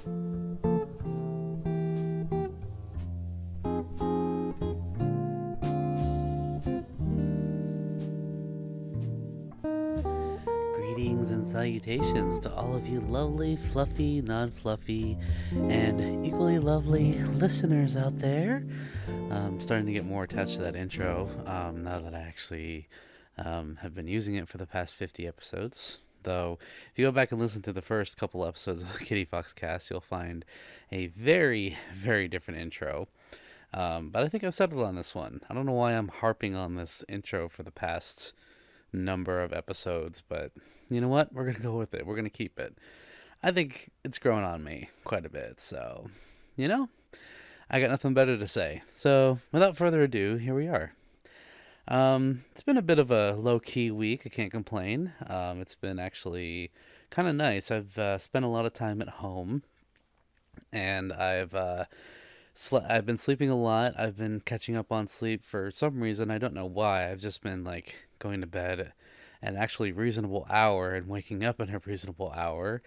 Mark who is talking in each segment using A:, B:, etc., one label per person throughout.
A: Greetings and salutations to all of you lovely, fluffy, non-fluffy, and equally lovely listeners out there. I'm starting to get more attached to that intro now that I actually have been using it for the past 50 episodes. Though, if you go back and listen to the first couple episodes of the KittyFoxCast, you'll find a very, very different intro. But I think I've settled on this one. I don't know why I'm harping on this intro for the past number of episodes, but you know what? We're going to go with it. We're going to keep it. I think it's grown on me quite a bit, so, you know, I got nothing better to say. So, without further ado, here we are. It's been a bit of a low-key week. I can't complain. It's been actually kind of nice. I've spent a lot of time at home, and I've been sleeping a lot. I've been catching up on sleep for some reason. I don't know why. I've just been like going to bed at an actually reasonable hour and waking up at a reasonable hour,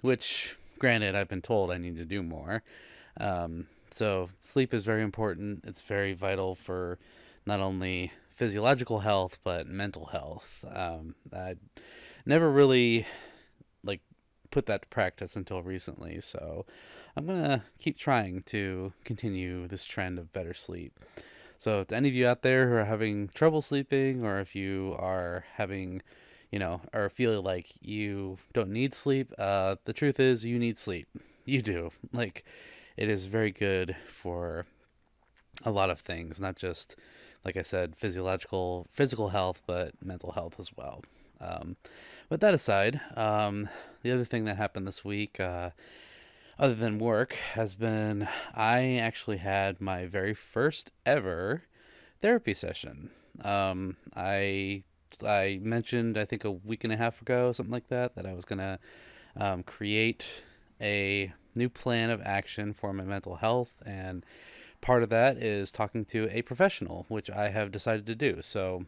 A: which, granted, I've been told I need to do more. So sleep is very important. It's very vital for not only physiological health but mental health. I never really like put that to practice until recently, so I'm gonna keep trying to continue this trend of better sleep. So, to any of you out there who are having trouble sleeping, or if you are having, or feel like you don't need sleep, the truth is you need sleep. You do. Like, it is very good for a lot of things, not just, like I said, physical health, but mental health as well. Um, with that aside, the other thing that happened this week, other than work, has been I actually had my very first ever therapy session. I mentioned, I think, a week and a half ago, something like that, that I was gonna create a new plan of action for my mental health, and part of that is talking to a professional, which I have decided to do. So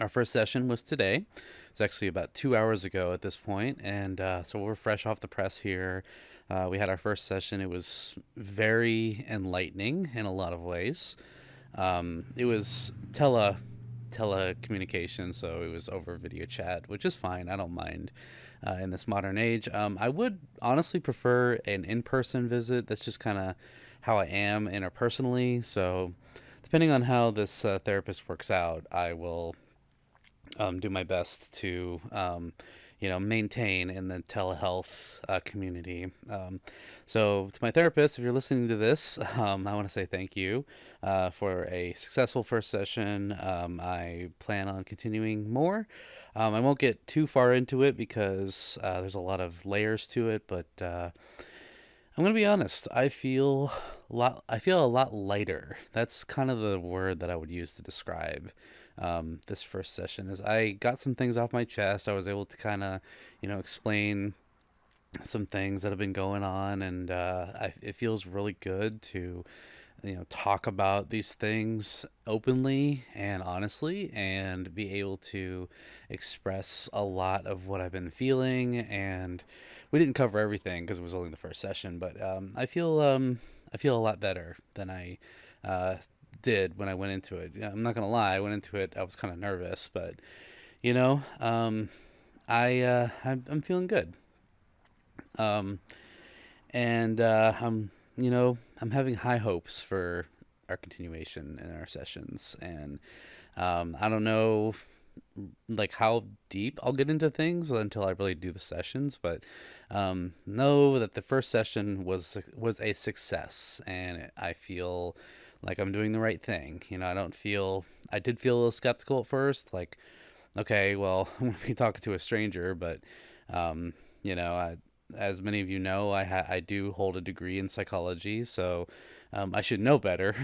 A: our first session was today. It's actually about 2 hours ago at this point, and so we're fresh off the press here. We had our first session. It was very enlightening in a lot of ways. It was telecommunication, so it was over video chat, which is fine. I don't mind in this modern age. I would honestly prefer an in-person visit. That's just kind of how I am interpersonally. So, depending on how this therapist works out, I will do my best to maintain in the telehealth community. So, to my therapist, if you're listening to this, I want to say thank you for a successful first session. I plan on continuing more. I won't get too far into it because there's a lot of layers to it, but I'm gonna be honest. I feel a lot lighter. That's kind of the word that I would use to describe this first session. Is I got some things off my chest. I was able to kind of, explain some things that have been going on, and it feels really good to, talk about these things openly and honestly, and be able to express a lot of what I've been feeling. And we didn't cover everything because it was only the first session, but I feel a lot better than I uh, did when I went into it. I'm not gonna lie, I went into it, I was kind of nervous, but you know, um, I'm feeling good. Um, and I'm having high hopes for our continuation in our sessions, and I don't know like how deep I'll get into things until I really do the sessions, but know that the first session was a success, and I feel like I'm doing the right thing. I did feel a little skeptical at first, like, okay, well, I'm gonna be talking to a stranger, but um, as many of you know, I do hold a degree in psychology, so I should know better.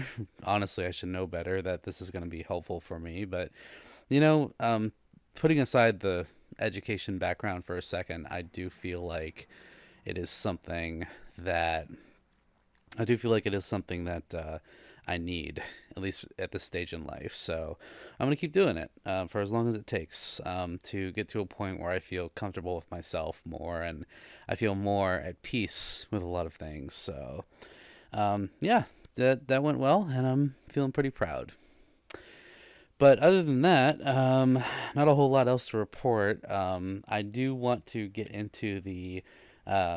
A: Honestly, I should know better that this is going to be helpful for me. But you know, um, putting aside the education background for a second, it is something that I do feel like it is something that I need, at least at this stage in life. So I'm going to keep doing it for as long as it takes to get to a point where I feel comfortable with myself more and I feel more at peace with a lot of things. So yeah, that went well, and I'm feeling pretty proud. But other than that, not a whole lot else to report. I do want to get into the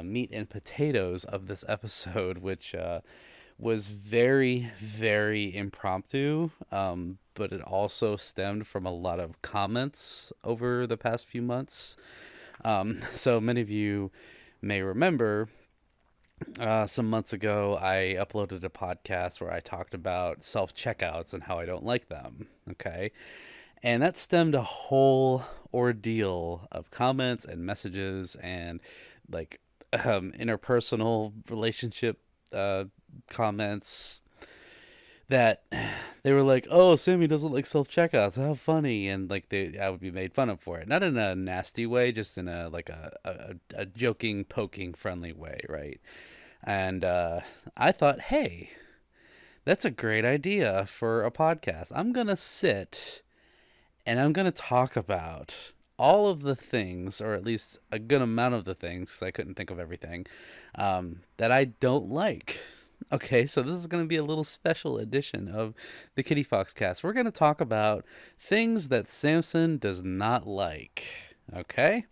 A: meat and potatoes of this episode, which was very, very impromptu, but it also stemmed from a lot of comments over the past few months. So many of you may remember some months ago, I uploaded a podcast where I talked about self checkouts and how I don't like them. Okay. And that stemmed a whole ordeal of comments and messages and like interpersonal relationship comments that they were like, "Oh, Sammy doesn't like self checkouts. How funny!" And like I would be made fun of for it, not in a nasty way, just in a like a joking, poking, friendly way, right? And I thought, hey, that's a great idea for a podcast. I'm gonna sit and I'm gonna talk about all of the things, or at least a good amount of the things, 'cause I couldn't think of everything, that I don't like. Okay, so this is going to be a little special edition of the KittyFoxCast. We're going to talk about things that Samson does not like. Okay?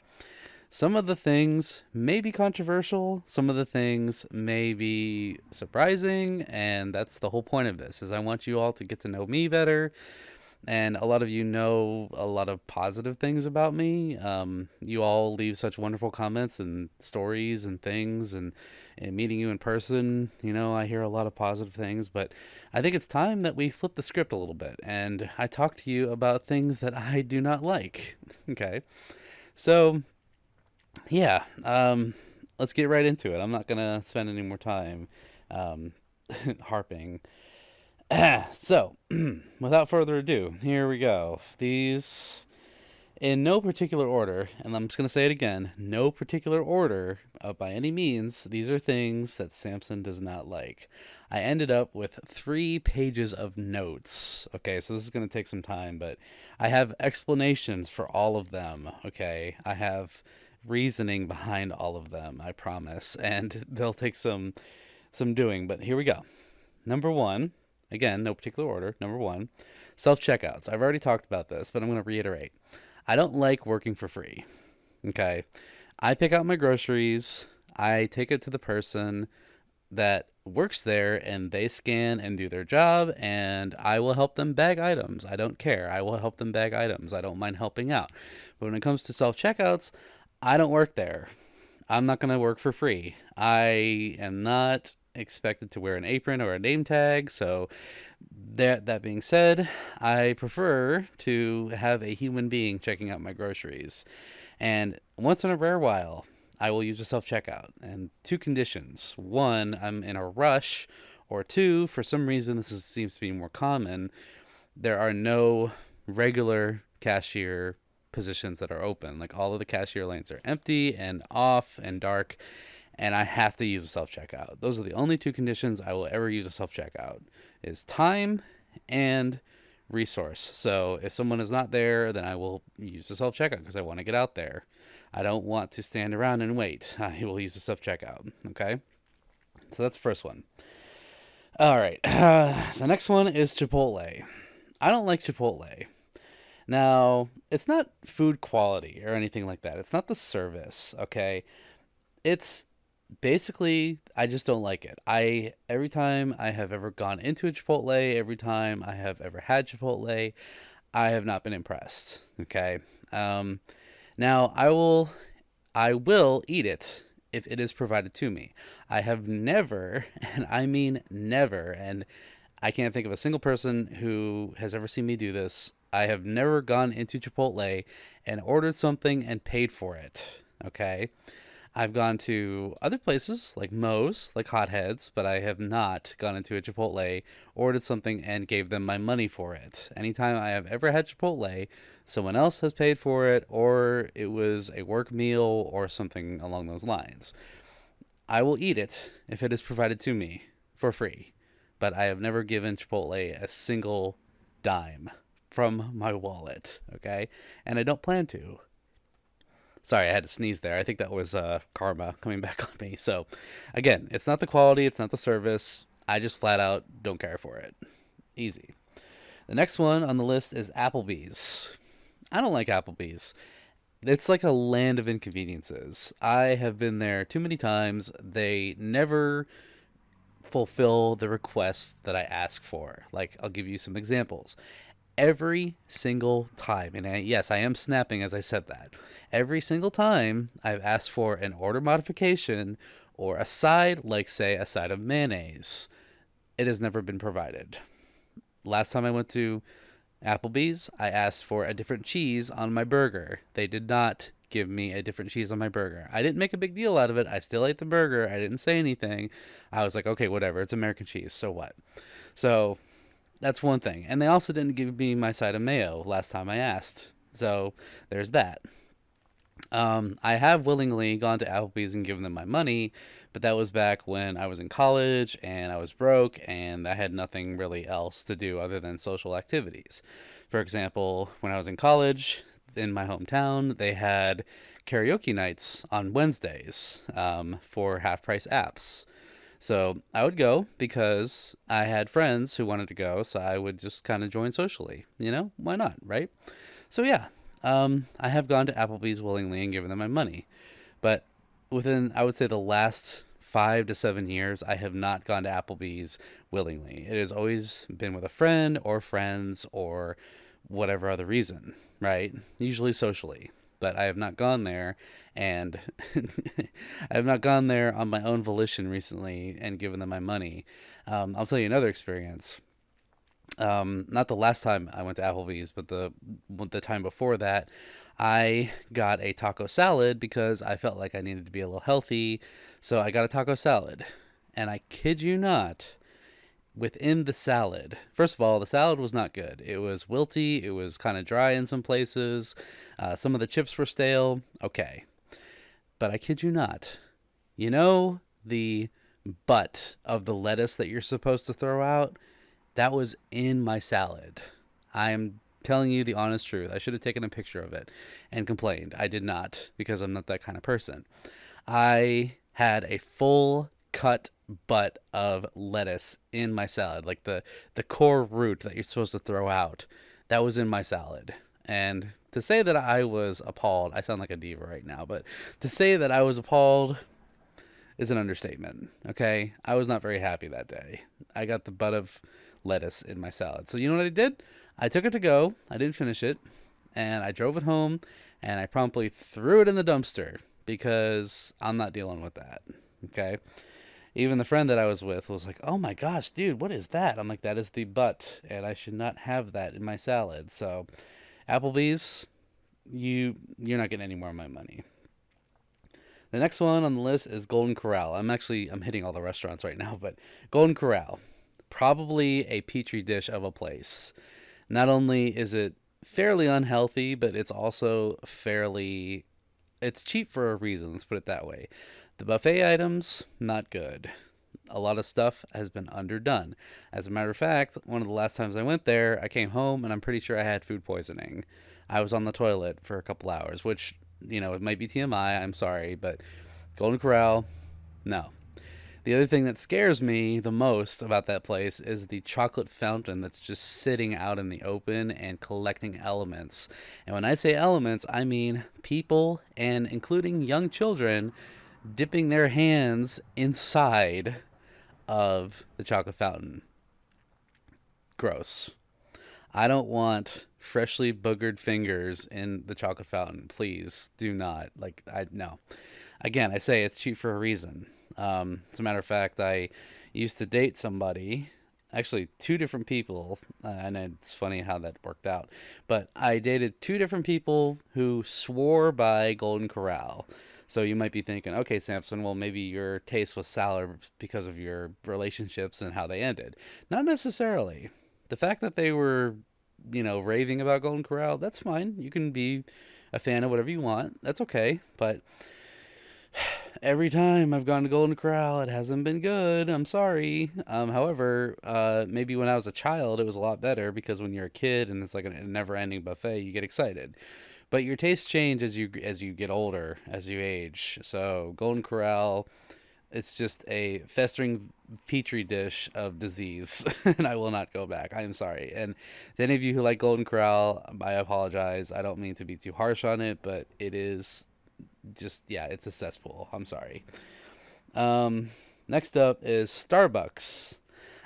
A: Some of the things may be controversial, some of the things may be surprising, and that's the whole point of this, is I want you all to get to know me better. And a lot of you know a lot of positive things about me. You all leave such wonderful comments and stories and things, and meeting you in person, I hear a lot of positive things. But I think it's time that we flip the script a little bit, and I talk to you about things that I do not like. Okay, so yeah, let's get right into it. I'm not gonna spend any more time um, harping. So, without further ado, here we go. These, in no particular order, and I'm just going to say it again, no particular order by any means, these are things that Samson does not like. I ended up with 3 pages of notes. Okay, so this is going to take some time, but I have explanations for all of them. Okay, I have reasoning behind all of them, I promise, and they'll take some doing, but here we go. Number 1. Again, no particular order. Number 1, self-checkouts. I've already talked about this, but I'm going to reiterate. I don't like working for free. Okay? I pick out my groceries. I take it to the person that works there, and they scan and do their job, and I will help them bag items. I don't care. I will help them bag items. I don't mind helping out. But when it comes to self-checkouts, I don't work there. I'm not going to work for free. I am not expected to wear an apron or a name tag, so that being said, I prefer to have a human being checking out my groceries. And once in a rare while, I will use a self-checkout. And 2 conditions. 1, I'm in a rush, or 2, for some reason seems to be more common, there are no regular cashier positions that are open. Like all of the cashier lanes are empty and off and dark, and I have to use a self-checkout. Those are the only 2 conditions I will ever use a self-checkout, is time and resource. So if someone is not there, then I will use the self-checkout because I want to get out there. I don't want to stand around and wait. I will use the self-checkout. Okay? So that's the first one. All right. The next one is Chipotle. I don't like Chipotle. Now, it's not food quality or anything like that. It's not the service, okay? It's basically, I just don't like it. Every time I have ever gone into a Chipotle, every time I have ever had Chipotle, I have not been impressed. Okay. Now I will eat it if it is provided to me. I have never, and I mean never, and I can't think of a single person who has ever seen me do this. I have never gone into Chipotle and ordered something and paid for it. Okay. I've gone to other places like Moe's, like Hotheads, but I have not gone into a Chipotle, ordered something, and gave them my money for it. Anytime I have ever had Chipotle, someone else has paid for it, or it was a work meal or something along those lines. I will eat it if it is provided to me for free. but I have never given Chipotle a single dime from my wallet, okay? And I don't plan to. Sorry, I had to sneeze there. I think that was karma coming back on me. So, again, it's not the quality, it's not the service. I just flat out don't care for it. Easy. The next one on the list is Applebee's. I don't like Applebee's. It's like a land of inconveniences. I have been there too many times. They never fulfill the requests that I ask for. Like, I'll give you some examples. Every single time, and yes, I am snapping as I said that. Every single time I've asked for an order modification or a side, like, say, a side of mayonnaise, it has never been provided. Last time I went to Applebee's, I asked for a different cheese on my burger. They did not give me a different cheese on my burger. I didn't make a big deal out of it. I still ate the burger. I didn't say anything. I was like, okay, whatever. It's American cheese. So what? So that's one thing. And they also didn't give me my side of mayo last time I asked. So there's that. I have willingly gone to Applebee's and given them my money, but that was back when I was in college and I was broke and I had nothing really else to do other than social activities. For example, when I was in college in my hometown, they had karaoke nights on Wednesdays for half price apps. So I would go because I had friends who wanted to go, so I would just kind of join socially. You know, why not, right? So yeah, I have gone to Applebee's willingly and given them my money. But within, I would say, the last 5 to 7 years, I have not gone to Applebee's willingly. It has always been with a friend or friends or whatever other reason, right? Usually socially. But I have not gone there, and I have not gone there on my own volition recently and given them my money. I'll tell you another experience. Not the last time I went to Applebee's, but the time before that, I got a taco salad because I felt like I needed to be a little healthy. So I got a taco salad. And I kid you not, within the salad, first of all, the salad was not good. It was wilty, it was kind of dry in some places. Some of the chips were stale. Okay. But I kid you not. You know the butt of the lettuce that you're supposed to throw out? That was in my salad. I'm telling you the honest truth. I should have taken a picture of it and complained. I did not because I'm not that kind of person. I had a full cut butt of lettuce in my salad, like the core root that you're supposed to throw out. That was in my salad. And to say that I was appalled, I sound like a diva right now, but to say that I was appalled is an understatement. Okay? I was not very happy that day. I got the butt of lettuce in my salad. So you know what I did? I took it to go. I didn't finish it. And I drove it home and I promptly threw it in the dumpster because I'm not dealing with that. Okay? Even the friend that I was with was like, "Oh my gosh, dude, what is that?" I'm like, "That is the butt, and I should not have that in my salad." So, Applebee's, you're not getting any more of my money. The next one on the list is Golden Corral. I'm hitting all the restaurants right now, but Golden Corral, probably a petri dish of a place. Not only is it fairly unhealthy, but it's also it's cheap for a reason, let's put it that way. The buffet items, not good. A lot of stuff has been underdone. As a matter of fact, one of the last times I went there, I came home and I'm pretty sure I had food poisoning. I was on the toilet for a couple hours, which, it might be TMI, I'm sorry, but Golden Corral, no. The other thing that scares me the most about that place is the chocolate fountain that's just sitting out in the open and collecting elements. And when I say elements, I mean people, and including young children, dipping their hands inside of the chocolate fountain. Gross. I don't want freshly boogered fingers in the chocolate fountain. Please do not. No. Again, I say it's cheap for a reason. As a matter of fact, I used to date somebody, actually two different people, and it's funny how that worked out, but I dated two different people who swore by Golden Corral. So you might be thinking, okay, Samson, well, maybe your taste was sour because of your relationships and how they ended. Not necessarily. The fact that they were, raving about Golden Corral, that's fine. You can be a fan of whatever you want. That's okay. But Every time I've gone to Golden Corral, it hasn't been good. I'm sorry. However, maybe when I was a child, it was a lot better because when you're a kid and it's like a never-ending buffet, you get excited. But your tastes change as you get older, as you age. So Golden Corral, it's just a festering petri dish of disease, and I will not go back. I am sorry. And to any of you who like Golden Corral, I apologize. I don't mean to be too harsh on it, but it is just, yeah, it's a cesspool. I'm sorry. Um, Next up is Starbucks.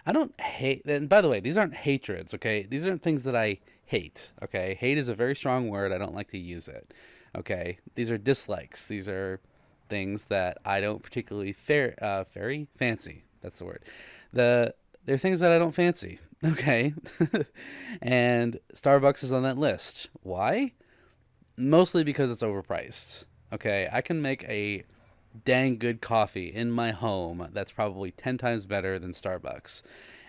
A: I don't hate, and by the way, these aren't hatreds, okay? These aren't things that I hate, okay? Hate is a very strong word. I don't like to use it, okay? These are dislikes. These are things that I don't particularly very fancy. That's the word. They're things that I don't fancy, okay? And Starbucks is on that list. Why? Mostly because it's overpriced. Okay, I can make a dang good coffee in my home that's probably 10 times better than Starbucks.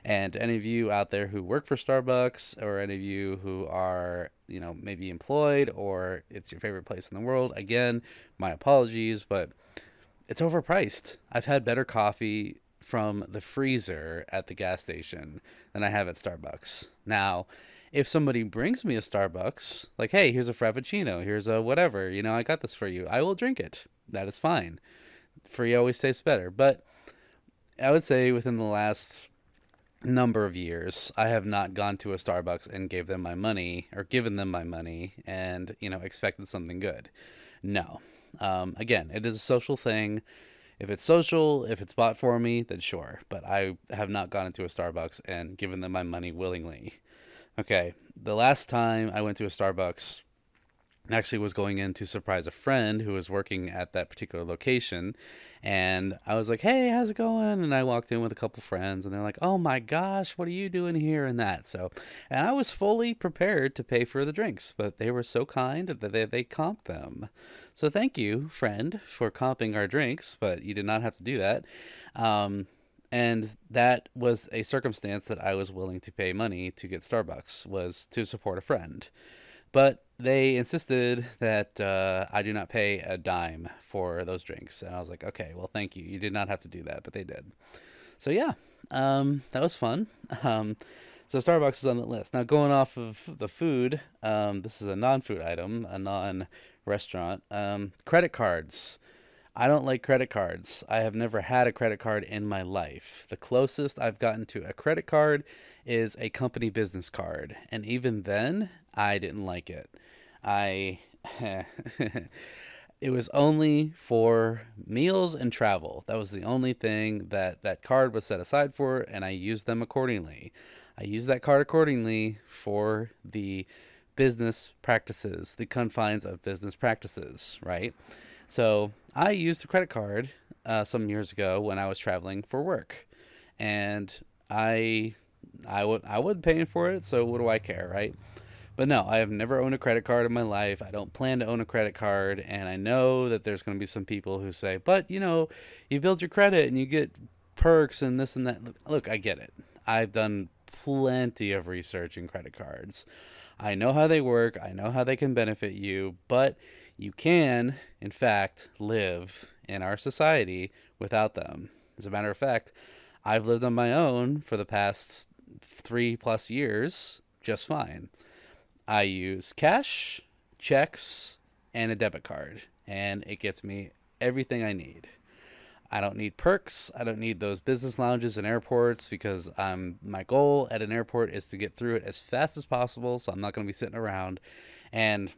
A: And any of you out there who work for Starbucks or any of you who are, maybe employed or it's your favorite place in the world, again, my apologies, but it's overpriced. I've had better coffee from the freezer at the gas station than I have at Starbucks. Now, if somebody brings me a Starbucks, like, hey, here's a Frappuccino, here's a whatever, I got this for you, I will drink it. That is fine. Free always tastes better. But I would say within the last number of years, I have not gone to a Starbucks and gave them my money or given them my money and, expected something good. No. Again, it is a social thing. If it's social, if it's bought for me, then sure. But I have not gone into a Starbucks and given them my money willingly. Okay, the last time I went to a Starbucks actually was going in to surprise a friend who was working at that particular location. And I was like, hey, how's it going? And I walked in with a couple friends and they're like, oh my gosh, what are you doing here and that? So, and I was fully prepared to pay for the drinks, but they were so kind that they comped them. So thank you, friend, for comping our drinks, but you did not have to do that. Um, and that was a circumstance that I was willing to pay money to get Starbucks, was to support a friend. But they insisted that I do not pay a dime for those drinks. And I was like, okay, well, thank you. You did not have to do that, but they did. So, yeah, that was fun. Um, so, Starbucks is on the list. Now, going off of the food, this is a non food item, a non restaurant. Credit cards. I don't like credit cards. I have never had a credit card in my life. The closest I've gotten to a credit card is a company business card. And even then, I didn't like it. I it was only for meals and travel. That was the only thing that that card was set aside for, and I used them accordingly. I used that card accordingly for the business practices, the confines of business practices, right? So I used a credit card some years ago when I was traveling for work, and I I would paying for it. So what do I care, right? But no, I have never owned a credit card in my life. I don't plan to own a credit card, and I know that there's going to be some people who say, "But you build your credit and you get perks and this and that." Look, I get it. I've done plenty of research in credit cards. I know how they work. I know how they can benefit you, but you can, in fact, live in our society without them. As a matter of fact, I've lived on my own for the past 3+ years just fine. I use cash, checks, and a debit card, and it gets me everything I need. I don't need perks. I don't need those business lounges in airports because my goal at an airport is to get through it as fast as possible, so I'm not going to be sitting around. And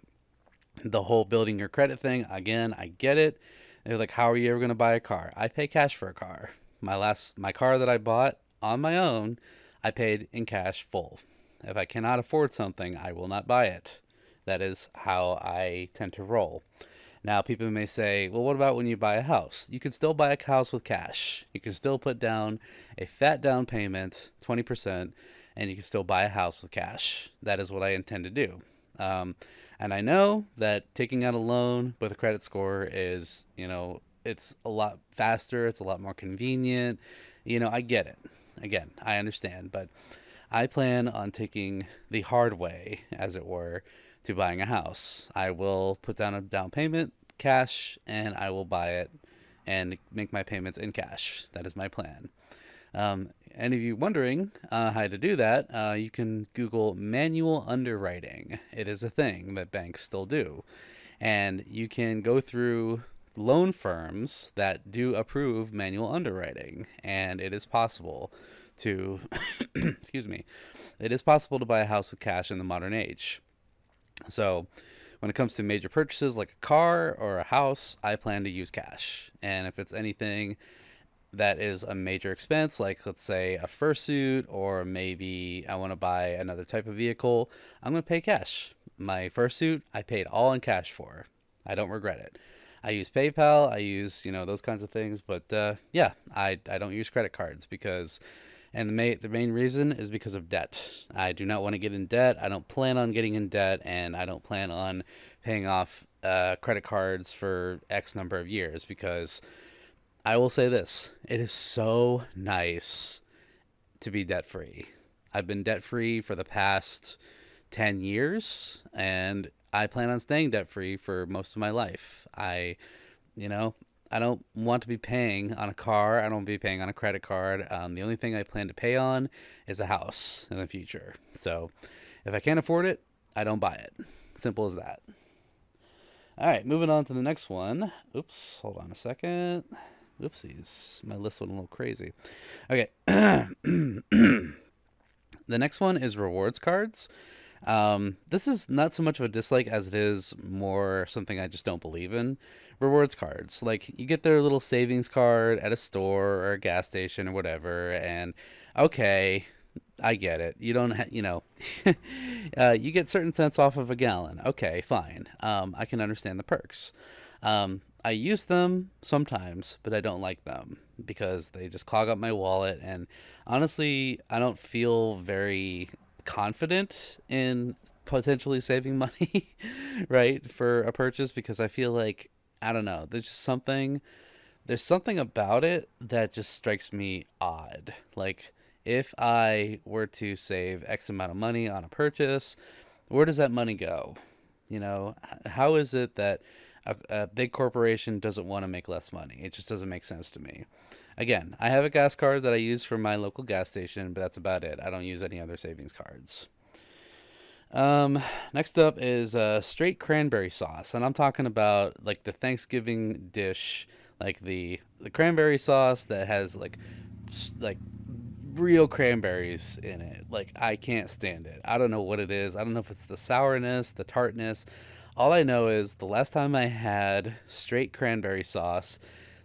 A: the whole building your credit thing, again, I get it. They're like, how are you ever going to buy a car? I pay cash for a car. My car that I bought on my own, I paid in cash full. If I cannot afford something, I will not buy it. That is how I tend to roll. Now, people may say, well, what about when you buy a house? You can still buy a house with cash. You can still put down a fat down payment, 20%, and you can still buy a house with cash. That is what I intend to do. And I know that taking out a loan with a credit score is, it's a lot faster, it's a lot more convenient. I get it. Again, I understand, but I plan on taking the hard way, as it were, to buying a house. I will put down a down payment, cash, and I will buy it and make my payments in cash. That is my plan. Any of you wondering how to do that, you can Google manual underwriting. It is a thing that banks still do. And you can go through loan firms that do approve manual underwriting. And it is possible to, excuse me, it is possible to buy a house with cash in the modern age. So when it comes to major purchases like a car or a house, I plan to use cash. And if it's anything that is a major expense, like let's say a fursuit, or maybe I want to buy another type of vehicle, I'm going to pay cash. My fursuit, I paid all in cash for. I don't regret it. I use PayPal, I use, those kinds of things, but yeah, I don't use credit cards because, and the main reason is because of debt. I do not want to get in debt. I don't plan on getting in debt, and I don't plan on paying off credit cards for X number of years because I will say this, it is so nice to be debt free. I've been debt free for the past 10 years, and I plan on staying debt free for most of my life. I don't want to be paying on a car. I don't want to be paying on a credit card. The only thing I plan to pay on is a house in the future. So if I can't afford it, I don't buy it. Simple as that. All right, moving on to the next one. Oops, hold on a second. Oopsies, my list went a little crazy. Okay. The next one is rewards cards. This is not so much of a dislike as it is more something I just don't believe in. Rewards cards, like you get their little savings card at a store or a gas station or whatever, and okay, I get it. You don't, you get certain cents off of a gallon. Okay, fine. I can understand the perks. I use them sometimes, but I don't like them because they just clog up my wallet. And honestly, I don't feel very confident in potentially saving money, right, for a purchase because I feel like, I don't know, there's something about it that just strikes me odd. Like, if I were to save X amount of money on a purchase, where does that money go? How is it that a big corporation doesn't want to make less money? It just doesn't make sense to me. Again, I have a gas card that I use for my local gas station, but that's about it. I don't use any other savings cards. Next up is straight cranberry sauce, and I'm talking about like the Thanksgiving dish, like the cranberry sauce that has like real cranberries in it. Like, I can't stand it. I don't know what it is. I don't know if it's the sourness, the tartness. All I know is the last time I had straight cranberry sauce,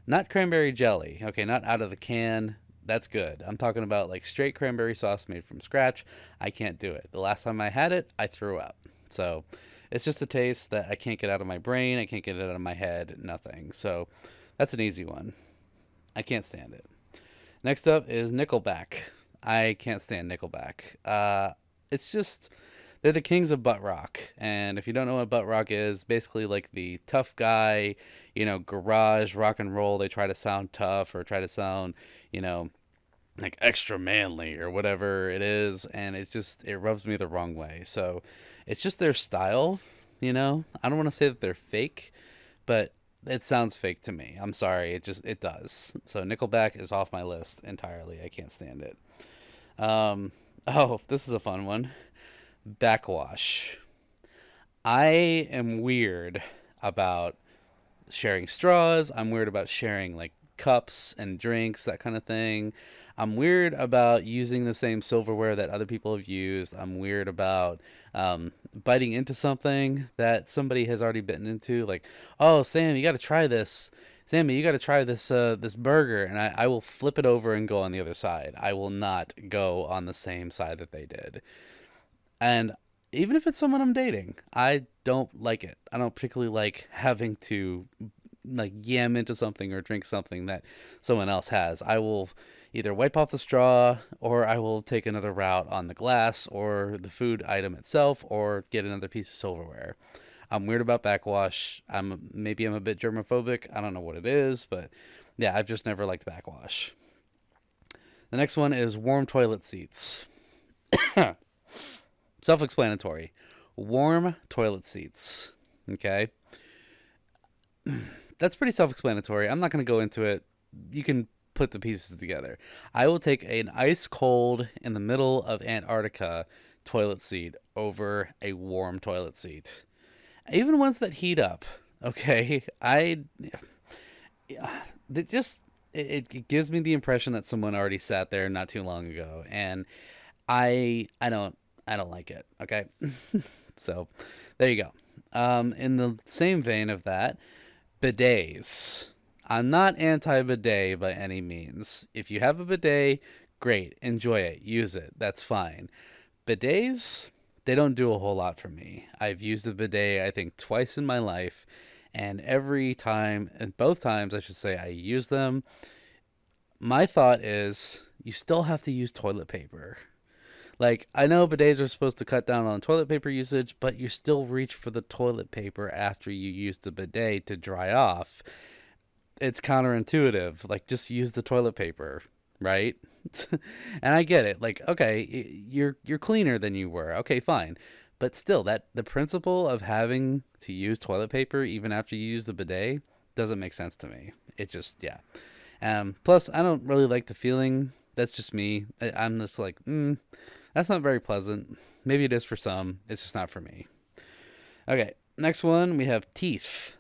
A: not cranberry jelly, okay, not out of the can. That's good. I'm talking about like straight cranberry sauce made from scratch. I can't do it. The last time I had it, I threw up. So it's just a taste that I can't get out of my brain. I can't get it out of my head. Nothing. So that's an easy one. I can't stand it. Next up is Nickelback. I can't stand Nickelback. It's just, they're the kings of butt rock. And if you don't know what butt rock is, basically like the tough guy, garage rock and roll. They try to sound tough or try to sound, like extra manly or whatever it is. And it rubs me the wrong way. So it's just their style, I don't want to say that they're fake, but it sounds fake to me. I'm sorry. It does. So Nickelback is off my list entirely. I can't stand it. Oh, this is a fun one. Backwash. I am weird about sharing straws. I'm weird about sharing like cups and drinks, that kind of thing. I'm weird about using the same silverware that other people have used. I'm weird about biting into something that somebody has already bitten into. Like, oh, Sam, you got to try this. Sammy, you got to try this burger. And I will flip it over and go on the other side. I will not go on the same side that they did. And even if it's someone I'm dating, I don't like it. I don't particularly like having to like yam into something or drink something that someone else has. I will either wipe off the straw or I will take another route on the glass or the food item itself or get another piece of silverware. I'm weird about backwash. Maybe I'm a bit germophobic. I don't know what it is, but yeah, I've just never liked backwash. The next one is warm toilet seats. Self-explanatory. Warm toilet seats. Okay. that's pretty self-explanatory. I'm not going to go into it. You can put the pieces together. I will take an ice cold in the middle of Antarctica toilet seat over a warm toilet seat. Even ones that heat up. Okay, it just it gives me the impression that someone already sat there not too long ago, and I don't like it. Okay, so there you go. In the same vein of that, bidets. I'm not anti bidet by any means. If you have a bidet, great, enjoy it, use it. That's fine. Bidets, they don't do a whole lot for me. I've used a bidet, I think, twice in my life, and every time, and both times, I should say, I use them. My thought is you still have to use toilet paper. Like, I know bidets are supposed to cut down on toilet paper usage, but you still reach for the toilet paper after you use the bidet to dry off. It's counterintuitive. Like, just use the toilet paper, right? And I get it. Like, okay, you're cleaner than you were. Okay, fine. But still, that the principle of having to use toilet paper even after you use the bidet doesn't make sense to me. It just, yeah. Plus, I don't really like the feeling. That's just me. I'm just like, that's not very pleasant. Maybe it is for some. It's just not for me. Okay, next one we have teeth.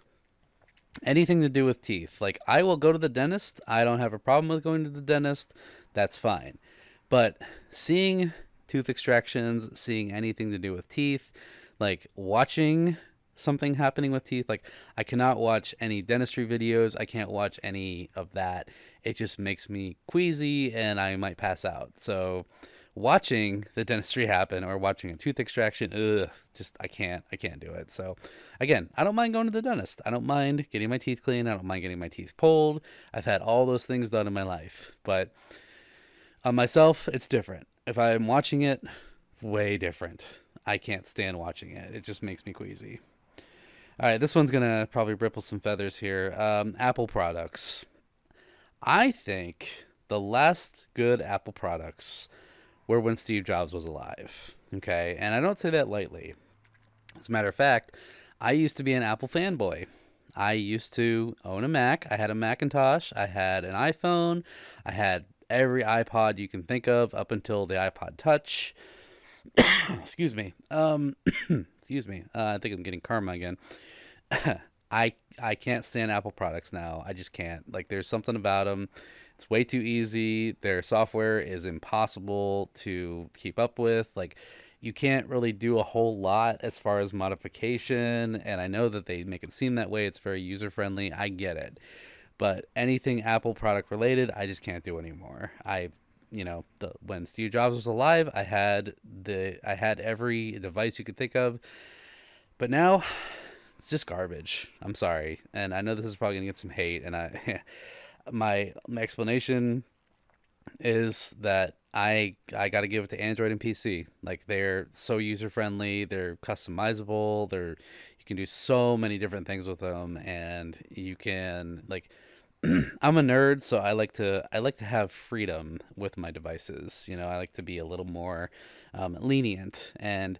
A: Anything to do with teeth. Like, I will go to the dentist. I don't have a problem with going to the dentist. That's fine. But seeing tooth extractions, seeing anything to do with teeth, like watching something happening with teeth, like I cannot watch any dentistry videos. I can't watch any of that. It just makes me queasy and I might pass out. So watching the dentistry happen or watching a tooth extraction, just I can't do it. So again, I don't mind going to the dentist. I don't mind getting my teeth cleaned. I don't mind getting my teeth pulled. I've had all those things done in my life, but on myself, it's different. If I'm watching it, way different. I can't stand watching it. It just makes me queasy. All right, this one's gonna probably ripple some feathers here. Apple products. I think the last good Apple products were when Steve Jobs was alive. Okay, and I don't say that lightly. As a matter of fact, I used to be an Apple fanboy. I used to own a Mac. I had a Macintosh. I had an iPhone. I had every iPod you can think of up until the iPod Touch. Excuse me. Excuse me. I think I'm getting karma again. I can't stand Apple products now. I just can't. Like, there's something about them. It's way too easy. Their software is impossible to keep up with. Like, you can't really do a whole lot as far as modification. And I know that they make it seem that way. It's very user friendly. I get it. But anything Apple product related, I just can't do anymore. When Steve Jobs was alive, I had every device you could think of. But now it's just garbage. I'm sorry. And I know this is probably going to get some hate, and my explanation is that I got to give it to Android and PC. Like, they're so user friendly, they're customizable, you can do so many different things with them, and you can, like, I'm a nerd, so I like to have freedom with my devices. I like to be a little more lenient, and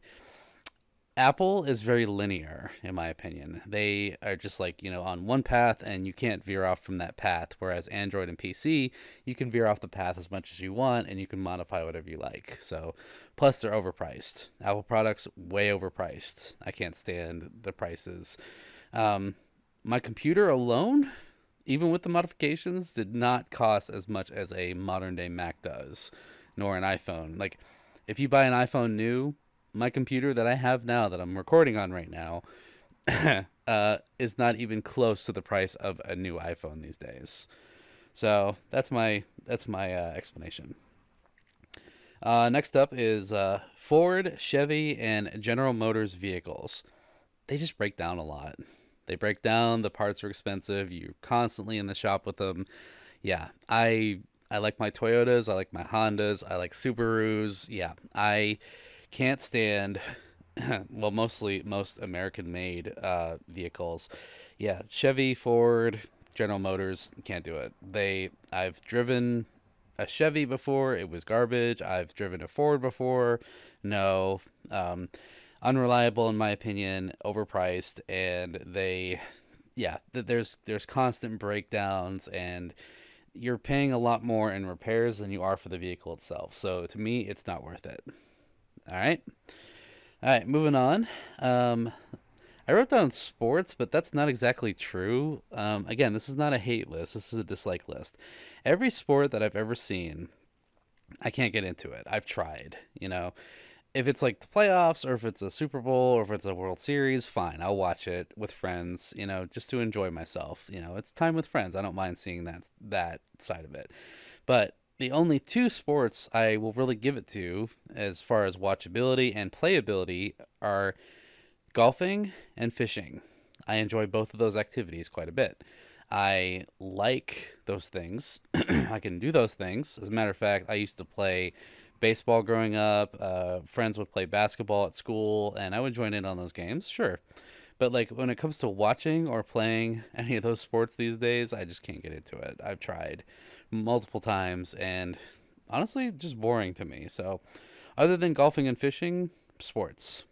A: Apple is very linear, in my opinion. They are just like, on one path and you can't veer off from that path. Whereas Android and PC, you can veer off the path as much as you want and you can modify whatever you like. So, plus they're overpriced. Apple products, way overpriced. I can't stand the prices. My computer alone, even with the modifications, did not cost as much as a modern day Mac does, nor an iPhone. Like, if you buy an iPhone new, my computer that I have now, that I'm recording on right now, is not even close to the price of a new iPhone these days. So that's my explanation. Next up is Ford, Chevy, and General Motors vehicles. They just break down a lot. They break down. The parts are expensive. You're constantly in the shop with them. Yeah, I like my Toyotas. I like my Hondas. I like Subarus. Yeah, I can't stand, well, mostly most American-made vehicles. Yeah, Chevy, Ford, General Motors, can't do it. I've driven a Chevy before. It was garbage. I've driven a Ford before. No. Unreliable in my opinion, overpriced, and yeah, there's constant breakdowns, and you're paying a lot more in repairs than you are for the vehicle itself. So to me, it's not worth it. All right. All right, moving on. Um, I wrote down sports, but that's not exactly true. Again, this is not a hate list. This is a dislike list. Every sport that I've ever seen, I can't get into it. I've tried. If it's like the playoffs, or if it's a Super Bowl, or if it's a World Series, fine. I'll watch it with friends. Just to enjoy myself. It's time with friends. I don't mind seeing that side of it. But the only two sports I will really give it to, as far as watchability and playability, are golfing and fishing. I enjoy both of those activities quite a bit. I like those things. I can do those things. As a matter of fact, I used to play baseball growing up. Friends would play basketball at school, and I would join in on those games, sure. But like when it comes to watching or playing any of those sports these days, I just can't get into it. I've tried multiple times, and honestly, just boring to me. So, other than golfing and fishing, sports.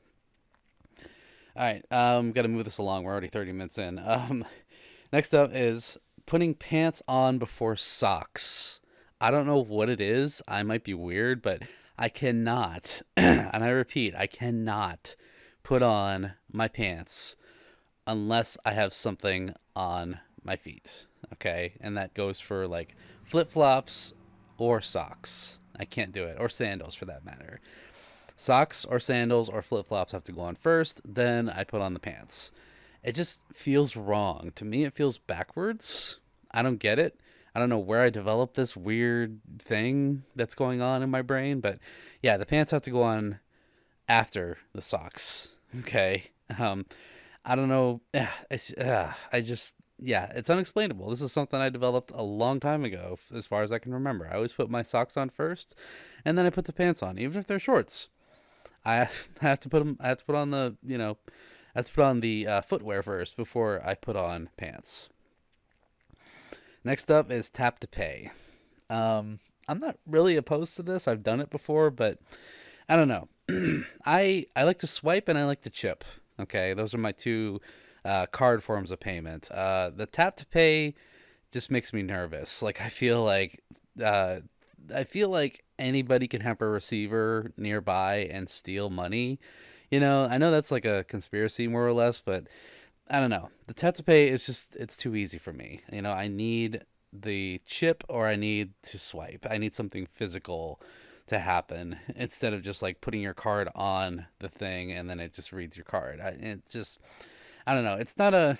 A: All right, got to move this along. We're already 30 minutes in. Next up is putting pants on before socks. I don't know what it is. I might be weird, but I cannot, and I repeat, I cannot put on my pants unless I have something on my feet. Okay, and that goes for like flip flops or socks. I can't do it, or sandals for that matter. Socks or sandals or flip flops have to go on first, then I put on the pants. It just feels wrong. To me, it feels backwards. I don't get it. I don't know where I developed this weird thing that's going on in my brain, but yeah, the pants have to go on after the socks. Okay. I don't know. I just, yeah, it's unexplainable. This is something I developed a long time ago, as far as I can remember. I always put my socks on first, and then I put the pants on, even if they're shorts. I have to put them. I have to put on I have to put on the footwear first before I put on pants. Next up is tap to pay. I'm not really opposed to this. I've done it before, but I don't know. I like to swipe and I like to chip. Okay, those are my two card forms of payment. The tap to pay just makes me nervous. Like uh, I feel like anybody can have a receiver nearby and steal money. I know that's like a conspiracy more or less, but I don't know. The tap to pay is just it's too easy for me. I need the chip or I need to swipe. I need something physical to happen instead of just like putting your card on the thing and then it just reads your card. I don't know. It's not a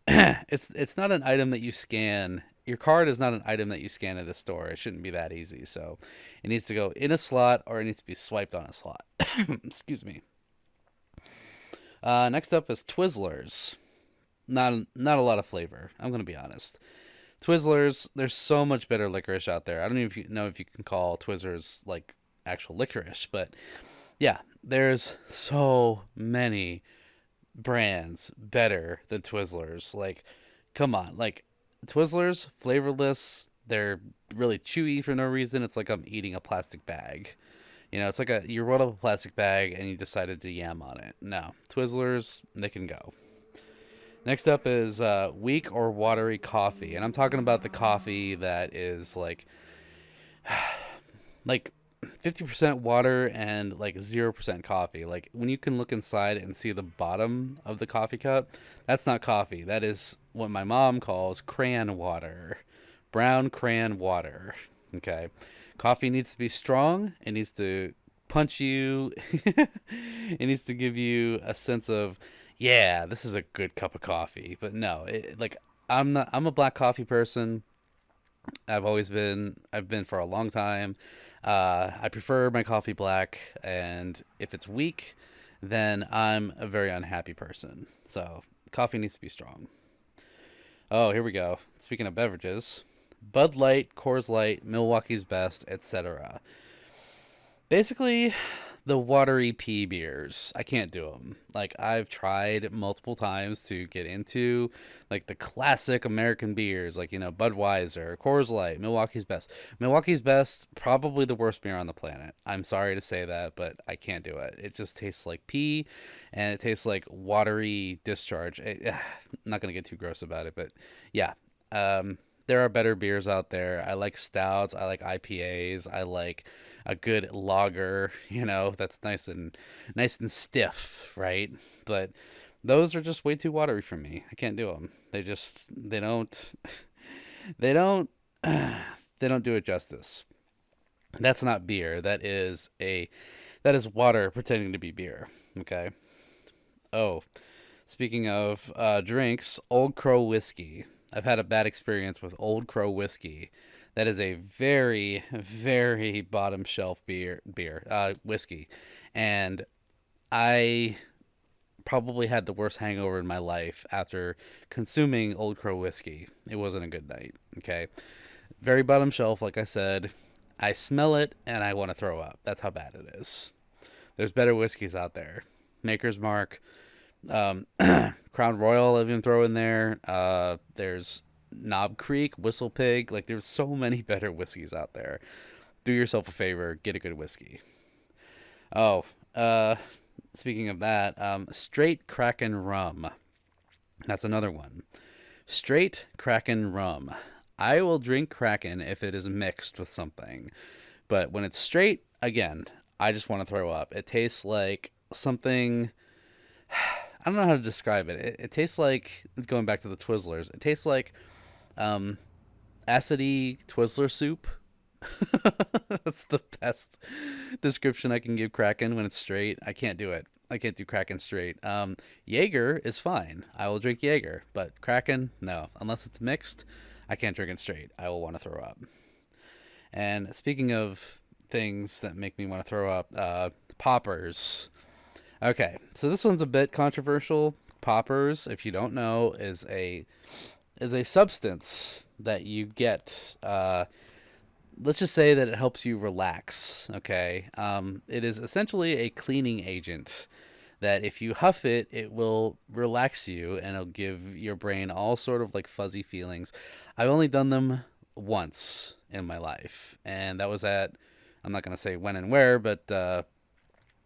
A: it's not an item that you scan. Your card is not an item that you scan at a store. It shouldn't be that easy. So it needs to go in a slot or it needs to be swiped on a slot. Excuse me. Next up is Twizzlers. Not a lot of flavor. I'm gonna be honest. Twizzlers. There's so much better licorice out there. I don't even know if you can call Twizzlers like actual licorice, but yeah, there's so many brands better than Twizzlers. Like, come on, like Twizzlers, flavorless. They're really chewy for no reason. It's like I'm eating a plastic bag. It's like you rolled up a plastic bag and you decided to yam on it. No, Twizzlers, they can go. Next up is weak or watery coffee, and I'm talking about the coffee that is like 50% water and like 0% coffee. Like when you can look inside and see the bottom of the coffee cup, that's not coffee. That is what my mom calls crayon water, brown crayon water. Okay, coffee needs to be strong. It needs to punch you. It needs to give you a sense of, yeah, this is a good cup of coffee. But no, like I'm not. I'm a black coffee person. I've been for a long time. I prefer my coffee black, and if it's weak, then I'm a very unhappy person. So coffee needs to be strong. Oh, here we go. Speaking of beverages, Bud Light, Coors Light, Milwaukee's Best, etc. Basically, the watery pea beers. I can't do them. Like I've tried multiple times to get into like the classic American beers, like Budweiser, Coors Light, Milwaukee's Best. Milwaukee's Best, probably the worst beer on the planet. I'm sorry to say that, but I can't do it. It just tastes like pea, and it tastes like watery discharge. I'm not gonna get too gross about it, but yeah. There are better beers out there. I like stouts. I like IPAs. I like a good lager, that's nice and stiff, right? But those are just way too watery for me. I can't do them. They don't they don't they don't do it justice. That's not beer. That is water pretending to be beer. Okay. Oh, speaking of drinks, Old Crow whiskey. I've had a bad experience with Old Crow whiskey. That is a very, very bottom shelf whiskey, and I probably had the worst hangover in my life after consuming Old Crow whiskey. It wasn't a good night. Okay, very bottom shelf, like I said. I smell it and I want to throw up. That's how bad it is. There's better whiskeys out there. Maker's Mark, Crown Royal, I've even throw in there. There's Knob Creek, Whistle Pig. Like there's so many better whiskeys out there. Do yourself a favor, get a good whiskey. Oh, speaking of that, straight Kraken rum. That's another one. Straight Kraken rum. I will drink Kraken if it is mixed with something, but when it's straight, again, I just want to throw up. It tastes like something. I don't know how to describe it. It tastes like, going back to the Twizzlers. It tastes like um, acidy Twizzler soup. That's the best description I can give Kraken when it's straight. I can't do it. I can't do Kraken straight. Jaeger is fine. I will drink Jaeger, but Kraken, no. Unless it's mixed, I can't drink it straight. I will want to throw up. And speaking of things that make me want to throw up, poppers. Okay, so this one's a bit controversial. Poppers, if you don't know, is a substance that you get. Let's just say that it helps you relax. Okay, it is essentially a cleaning agent that if you huff it, it will relax you and it'll give your brain all sort of like fuzzy feelings. I've only done them once in my life, and that was at, I'm not gonna say when and where, but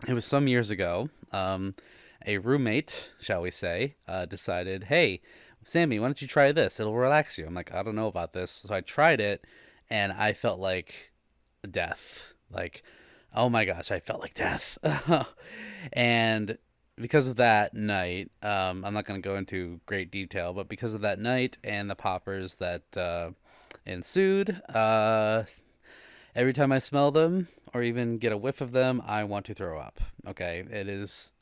A: it was some years ago. A roommate, shall we say, decided, hey, Sammy, why don't you try this? It'll relax you. I'm like, I don't know about this. So I tried it, and I felt like death. Like, oh my gosh, I felt like death. And because of that night, I'm not going to go into great detail, but because of that night and the poppers that ensued, every time I smell them or even get a whiff of them, I want to throw up. Okay, it is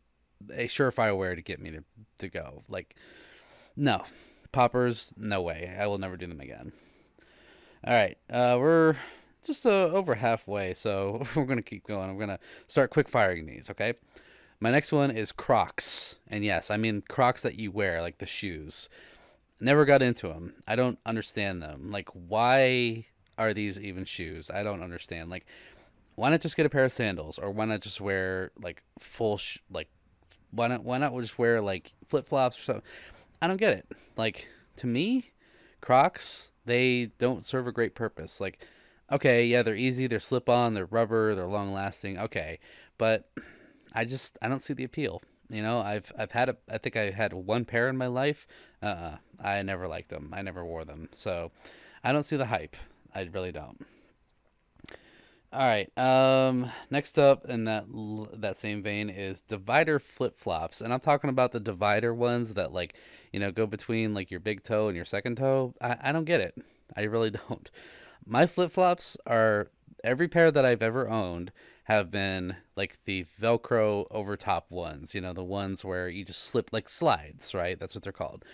A: a surefire way to get me to go. Like, no, poppers, no way. I will never do them again. All right, we're just over halfway, so we're gonna keep going. I'm gonna start quick firing these. Okay, my next one is Crocs, and yes, I mean Crocs that you wear, like the shoes. Never got into them. I don't understand them. Like, why are these even shoes? I don't understand. Like, why not just get a pair of sandals, or why not just wear like like why not just wear like flip flops or something? I don't get it. Like, to me, Crocs, they don't serve a great purpose. Like, okay, yeah, they're easy, they're slip on, they're rubber, they're long lasting. Okay, but I don't see the appeal. I think I had one pair in my life. I never liked them. I never wore them. So I don't see the hype. I really don't. All right. Next up in that same vein is divider flip flops, and I'm talking about the divider ones that go between like your big toe and your second toe. I don't get it. I really don't. My flip flops are every pair that I've ever owned have been like the Velcro over top ones. The ones where you just slip like slides, right? That's what they're called.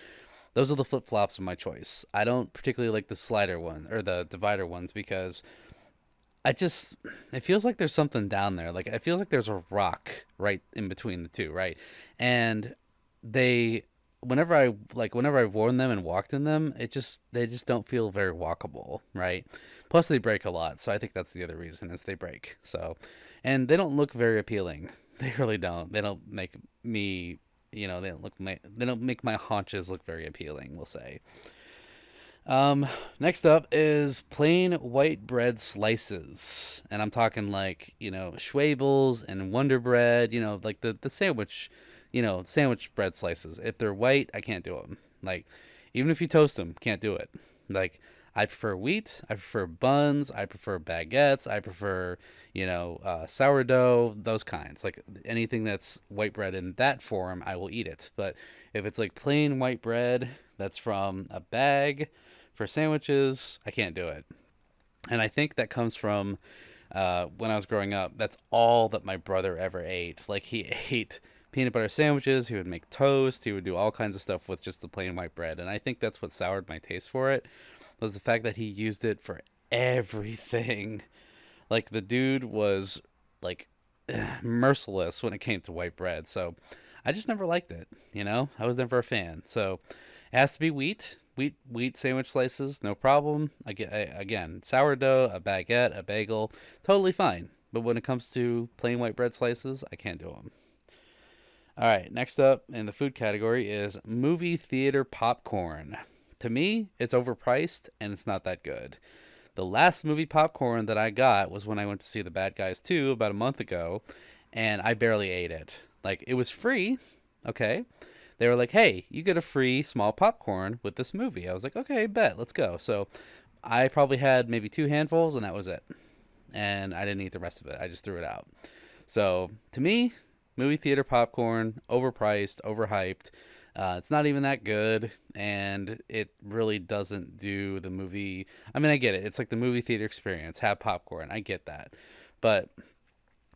A: Those are the flip flops of my choice. I don't particularly like the slider one or the divider ones because it feels like there's something down there. Like, it feels like there's a rock right in between the two, right? And they, whenever I've worn them and walked in them, they just don't feel very walkable, right? Plus they break a lot, so I think that's the other reason is they break. So and they don't look very appealing. They really don't. They don't make me, they don't make my haunches look very appealing, we'll say. Next up is plain white bread slices, and I'm talking like Schwabels and Wonder Bread, like the sandwich, sandwich bread slices. If they're white, I can't do them. Like, even if you toast them, can't do it. Like, I prefer wheat, I prefer buns, I prefer baguettes, I prefer sourdough, those kinds. Like anything that's white bread in that form, I will eat it. But if it's like plain white bread that's from a bag for sandwiches, I can't do it. And I think that comes from when I was growing up. That's all that my brother ever ate. Like, he ate peanut butter sandwiches, he would make toast, he would do all kinds of stuff with just the plain white bread. And I think that's what soured my taste for it, was the fact that he used it for everything. Like, the dude was like merciless when it came to white bread. So I just never liked it. I was never a fan. So it has to be wheat sandwich slices, no problem. Again, sourdough, a baguette, a bagel, totally fine. But when it comes to plain white bread slices, I can't do them. All right, next up in the food category is movie theater popcorn. To me, it's overpriced and it's not that good. The last movie popcorn that I got was when I went to see The Bad Guys 2 about a month ago, and I barely ate it. Like, it was free, okay? They were like, hey, you get a free small popcorn with this movie. I was like, okay, bet, let's go. So I probably had maybe 2 handfuls, and that was it. And I didn't eat the rest of it. I just threw it out. So to me, movie theater popcorn, overpriced, overhyped. It's not even that good, and it really doesn't do the movie. I mean, I get it. It's like the movie theater experience. Have popcorn. I get that. But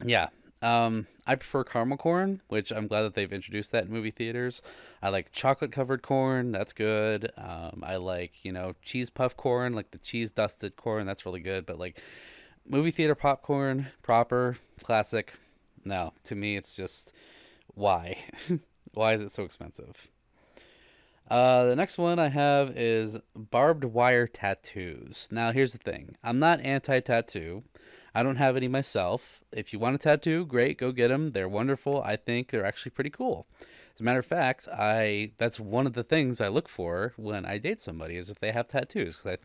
A: yeah, I prefer caramel corn, which I'm glad that they've introduced that in movie theaters. I like chocolate covered corn. That's good. I like, cheese puff corn, like the cheese dusted corn. That's really good. But like movie theater popcorn, proper, classic. No, to me, it's just why? Why is it so expensive? The next one I have is barbed wire tattoos. Now, here's the thing. I'm not anti-tattoo. I don't have any myself. If you want a tattoo, great, go get them. They're wonderful. I think they're actually pretty cool. As a matter of fact, that's one of the things I look for when I date somebody, is if they have tattoos, because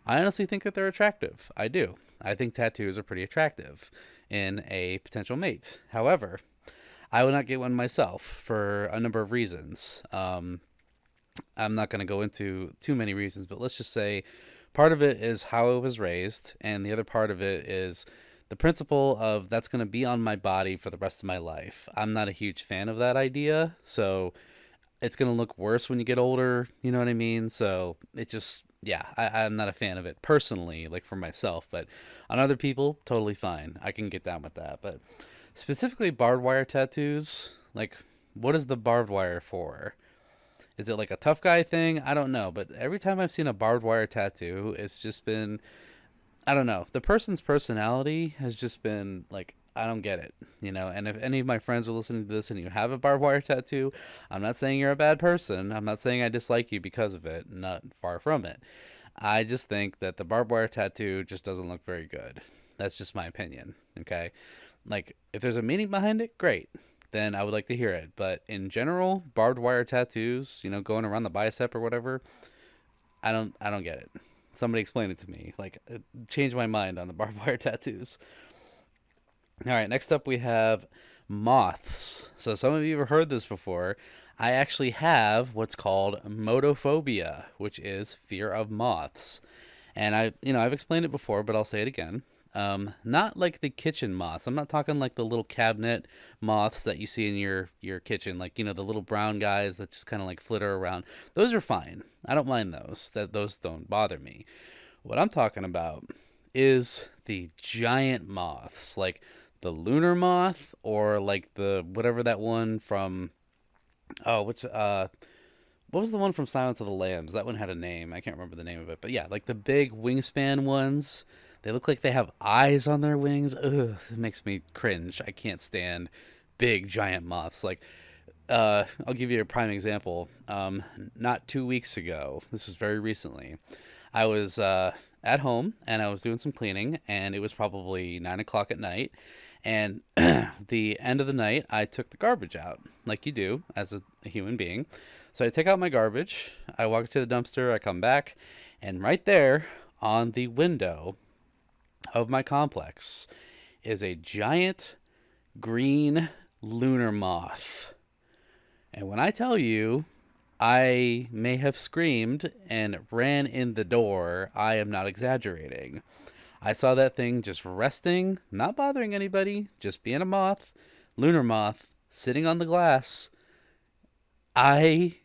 A: I honestly think that they're attractive. I do. I think tattoos are pretty attractive in a potential mate. However, I would not get one myself for a number of reasons. I'm not going to go into too many reasons, but let's just say part of it is how I was raised, and the other part of it is the principle of that's going to be on my body for the rest of my life. I'm not a huge fan of that idea, so it's going to look worse when you get older, you know what I mean? So it just, yeah, I'm not a fan of it personally, like for myself, but on other people, totally fine. I can get down with that. But specifically barbed wire tattoos, like, what is the barbed wire for? Is it like a tough guy thing? I don't know. But every time I've seen a barbed wire tattoo, it's just been, I don't know. The person's personality has just been like, I don't get it, And if any of my friends are listening to this and you have a barbed wire tattoo, I'm not saying you're a bad person. I'm not saying I dislike you because of it. Not far from it. I just think that the barbed wire tattoo just doesn't look very good. That's just my opinion. Okay. Like, if there's a meaning behind it, great. Then I would like to hear it. But in general, barbed wire tattoos, going around the bicep or whatever, I don't get it. Somebody explain it to me. Like, change my mind on the barbed wire tattoos. All right, next up we have moths. So some of you have heard this before. I actually have what's called motophobia, which is fear of moths. And I've explained it before, but I'll say it again. Not like the kitchen moths. I'm not talking like the little cabinet moths that you see in your kitchen, like, the little brown guys that just kind of like flitter around. Those are fine. I don't mind those. Those don't bother me. What I'm talking about is the giant moths, like the lunar moth, or like the whatever that one from what was the one from Silence of the Lambs? That one had a name. I can't remember the name of it. But yeah, like the big wingspan ones. They look like they have eyes on their wings. Ugh, it makes me cringe. I can't stand big giant moths. Like, I'll give you a prime example. Not 2 weeks ago, this is very recently, I was at home and I was doing some cleaning, and it was probably 9 o'clock at night. And the end of the night, I took the garbage out, like you do as a human being. So I take out my garbage, I walk to the dumpster, I come back, and right there on the window of my complex is a giant green lunar moth. And when I tell you I may have screamed and ran in the door, I am not exaggerating. I saw that thing just resting, not bothering anybody, just being a moth, lunar moth, sitting on the glass. I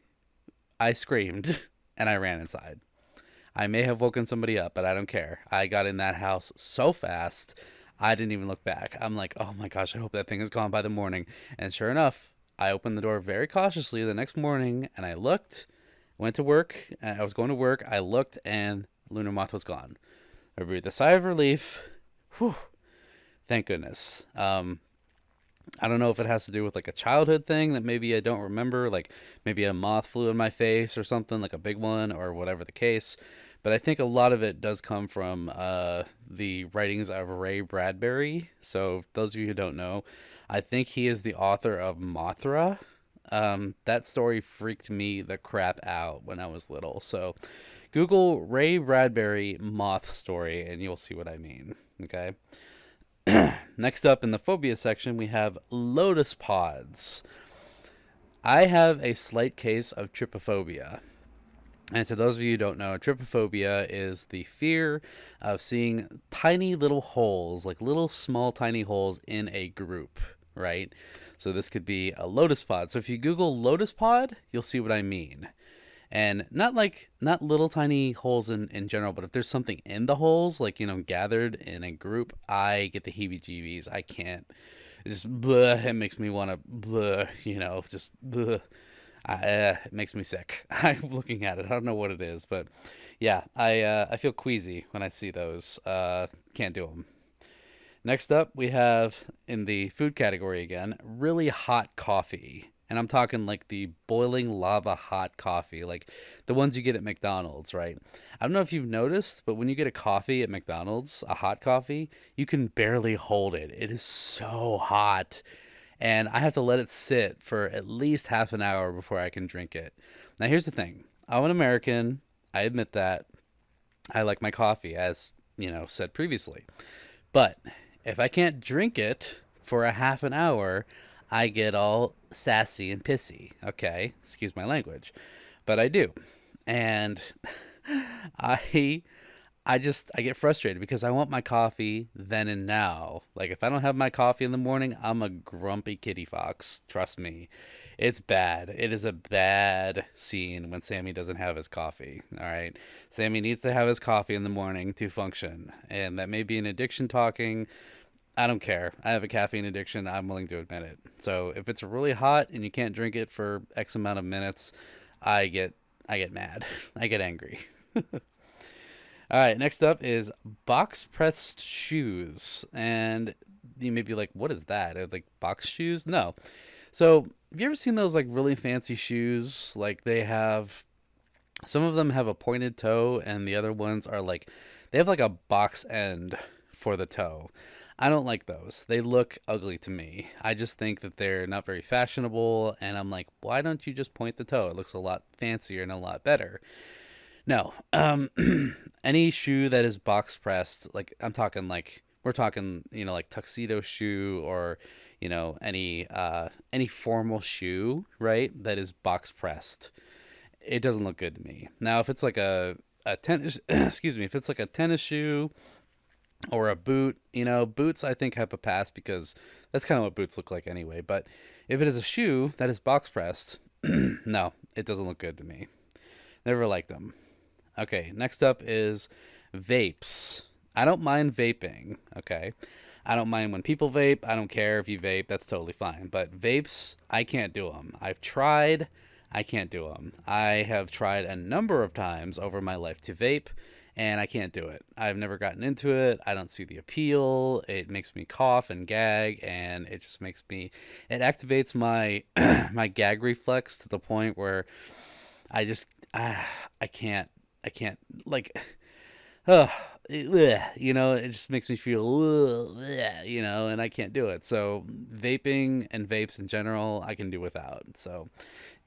A: I screamed and I ran inside. I may have woken somebody up, but I don't care. I got in that house so fast, I didn't even look back. I'm like, oh my gosh, I hope that thing is gone by the morning. And sure enough, I opened the door very cautiously the next morning and I looked, went to work. I was going to work. I looked and Lunar Moth was gone. I breathed a sigh of relief. Whew, thank goodness. I don't know if it has to do with like a childhood thing that maybe I don't remember, like maybe a moth flew in my face or something, like a big one or whatever the case. But I think a lot of it does come from the writings of Ray Bradbury. So, those of you who don't know, I think he is the author of Mothra. That story freaked me the crap out when I was little. So, Google Ray Bradbury moth story and you'll see what I mean. Okay. Next up in the phobia section, we have lotus pods. I have a slight case of trypophobia. And to those of you who don't know, trypophobia is the fear of seeing tiny little holes, like little small tiny holes in a group, right? So this could be a lotus pod. So if you Google lotus pod, you'll see what I mean. And not little tiny holes in general, but if there's something in the holes, like, gathered in a group, I get the heebie jeebies. I can't. It just, bleh, it makes me want to, bleh, just, bleh. It makes me sick. I'm looking at it. I don't know what it is, but yeah, I feel queasy when I see those. Can't do them. Next up, we have in the food category again, really hot coffee. And I'm talking like the boiling lava hot coffee, like the ones you get at McDonald's, right? I don't know if you've noticed, but when you get a coffee at McDonald's, a hot coffee, you can barely hold it. It is so hot. And I have to let it sit for at least half an hour before I can drink it. Now, here's the thing. I'm an American. I admit that. I like my coffee, as, said previously. But if I can't drink it for a half an hour, I get all sassy and pissy. Okay, excuse my language, but I do, and I I get frustrated because I want my coffee then and now. Like if I don't have my coffee in the morning, I'm a grumpy kitty fox. Trust me, it's bad. It is a bad scene when Sammy doesn't have his coffee. All right, Sammy needs to have his coffee in the morning to function, and that may be an addiction talking. I don't care. I have a caffeine addiction. I'm willing to admit it. So if it's really hot and you can't drink it for X amount of minutes, I get I get mad. I get angry. All right, next up is box pressed shoes. And you may be like, what is that? Like box shoes? No. So, have you ever seen those like really fancy shoes? Like some of them have a pointed toe and the other ones are like they have like a box end for the toe. I don't like those. They look ugly to me. I just think that they're not very fashionable and I'm like, why don't you just point the toe? It looks a lot fancier and a lot better. No. Any shoe that is box pressed, like I'm talking like we're talking, like tuxedo shoe or, any formal shoe, right? That is box pressed. It doesn't look good to me. Now, if it's like a tennis, excuse me, if it's like a tennis shoe or a boot, boots I think have a pass because that's kind of what boots look like anyway. But if it is a shoe that is box pressed, no, it doesn't look good to me. Never liked them. Okay, next up is vapes. I don't mind vaping, okay? I don't mind when people vape. I don't care if you vape. That's totally fine. But vapes, I can't do them. I've tried. I can't do them. I have tried a number of times over my life to vape, and I can't do it. I've never gotten into it. I don't see the appeal. It makes me cough and gag, and it just makes me. It activates my my gag reflex to the point where I just I can't like it just makes me feel, and I can't do it. So vaping and vapes in general, I can do without. So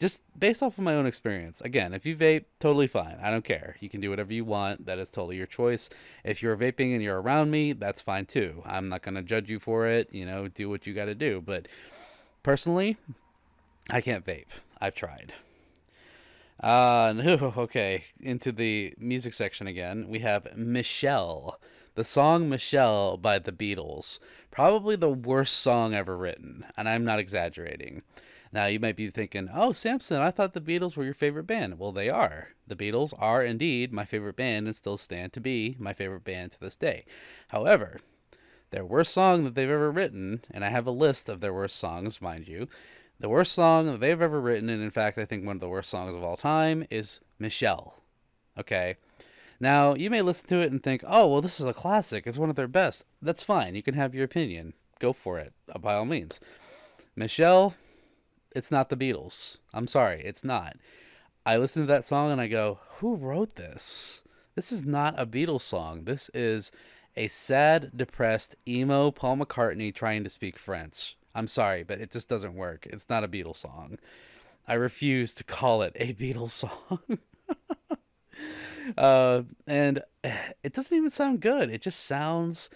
A: just based off of my own experience. Again, if you vape, totally fine. I don't care. You can do whatever you want. That is totally your choice. If you're vaping and you're around me, that's fine too. I'm not going to judge you for it. Do what you got to do. But personally, I can't vape. I've tried. Okay, into the music section again. We have Michelle. The song Michelle by the Beatles. Probably the worst song ever written, and I'm not exaggerating. Now, you might be thinking, oh, Samson, I thought the Beatles were your favorite band. Well, they are. The Beatles are indeed my favorite band and still stand to be my favorite band to this day. However, their worst song that they've ever written, and I have a list of their worst songs, mind you. The worst song that they've ever written, and in fact, I think one of the worst songs of all time, is Michelle. Okay? Now, you may listen to it and think, oh, well, this is a classic. It's one of their best. That's fine. You can have your opinion. Go for it, by all means. Michelle, it's not the Beatles. I'm sorry, it's not. I listen to that song and I go, who wrote this? This is not a Beatles song. This is a sad, depressed, emo Paul McCartney trying to speak French. I'm sorry, but it just doesn't work. It's not a Beatles song. I refuse to call it a Beatles song. And it doesn't even sound good. It sounds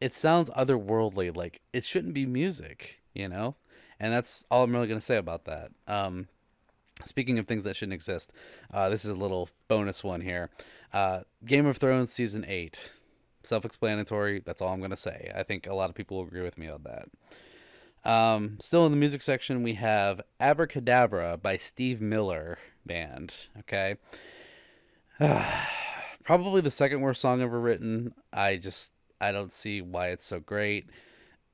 A: otherworldly. Like it shouldn't be music. And that's all I'm really going to say about that. Speaking of things that shouldn't exist, this is a little bonus one here. Game of Thrones season 8. Self-explanatory. That's all I'm going to say. I think a lot of people will agree with me on that. Still in the music section, we have Abracadabra by Steve Miller Band. Okay. Probably the second worst song ever written. I don't see why it's so great.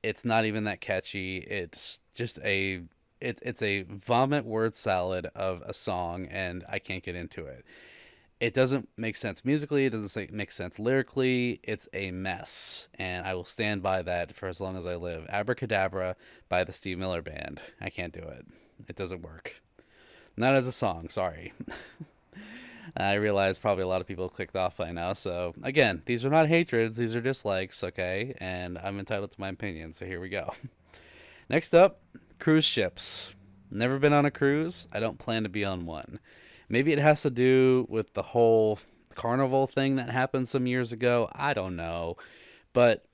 A: It's not even that catchy. It's just it's a vomit word salad of a song, and I can't get into it. It doesn't make sense musically. It doesn't make sense lyrically. It's a mess, and I will stand by that for as long as I live. Abracadabra by the Steve Miller Band. I can't do it. It doesn't work. Not as a song. Sorry. I realize probably a lot of people clicked off by now. So again, these are not hatreds. These are dislikes. Okay, and I'm entitled to my opinion. So here we go. Next up, cruise ships. Never been on a cruise. I don't plan to be on one. Maybe it has to do with the whole carnival thing that happened some years ago. I don't know. But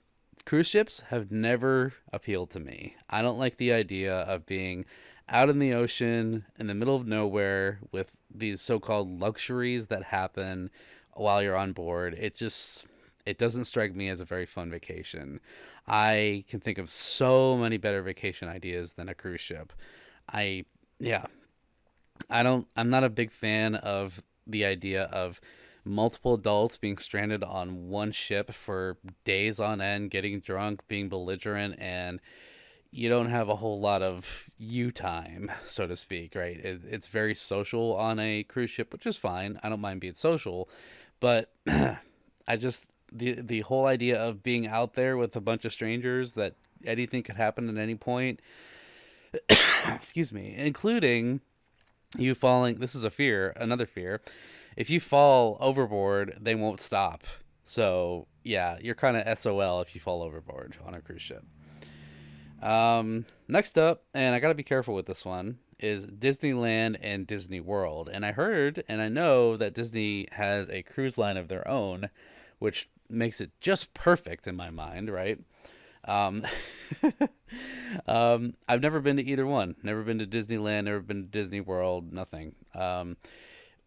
A: cruise ships have never appealed to me. I don't like the idea of being out in the ocean in the middle of nowhere with these so-called luxuries that happen while you're on board. It doesn't strike me as a very fun vacation. I can think of so many better vacation ideas than a cruise ship. I yeah, I'm not a big fan of the idea of multiple adults being stranded on one ship for days on end, getting drunk, being belligerent, and you don't have a whole lot of you time, so to speak, right? It's very social on a cruise ship, which is fine. I don't mind being social, but I just the whole idea of being out there with a bunch of strangers that anything could happen at any point, excuse me, including you falling. This is a fear, another fear. If you fall overboard, they won't stop. So yeah, you're kind of SOL if you fall overboard on a cruise ship. Next up, and I gotta be careful with this one, is Disneyland and Disney World. And I heard and I know that Disney has a cruise line of their own, which makes it just perfect in my mind, right? Um, I've never been to either one. Never been to Disneyland, never been to Disney World, nothing.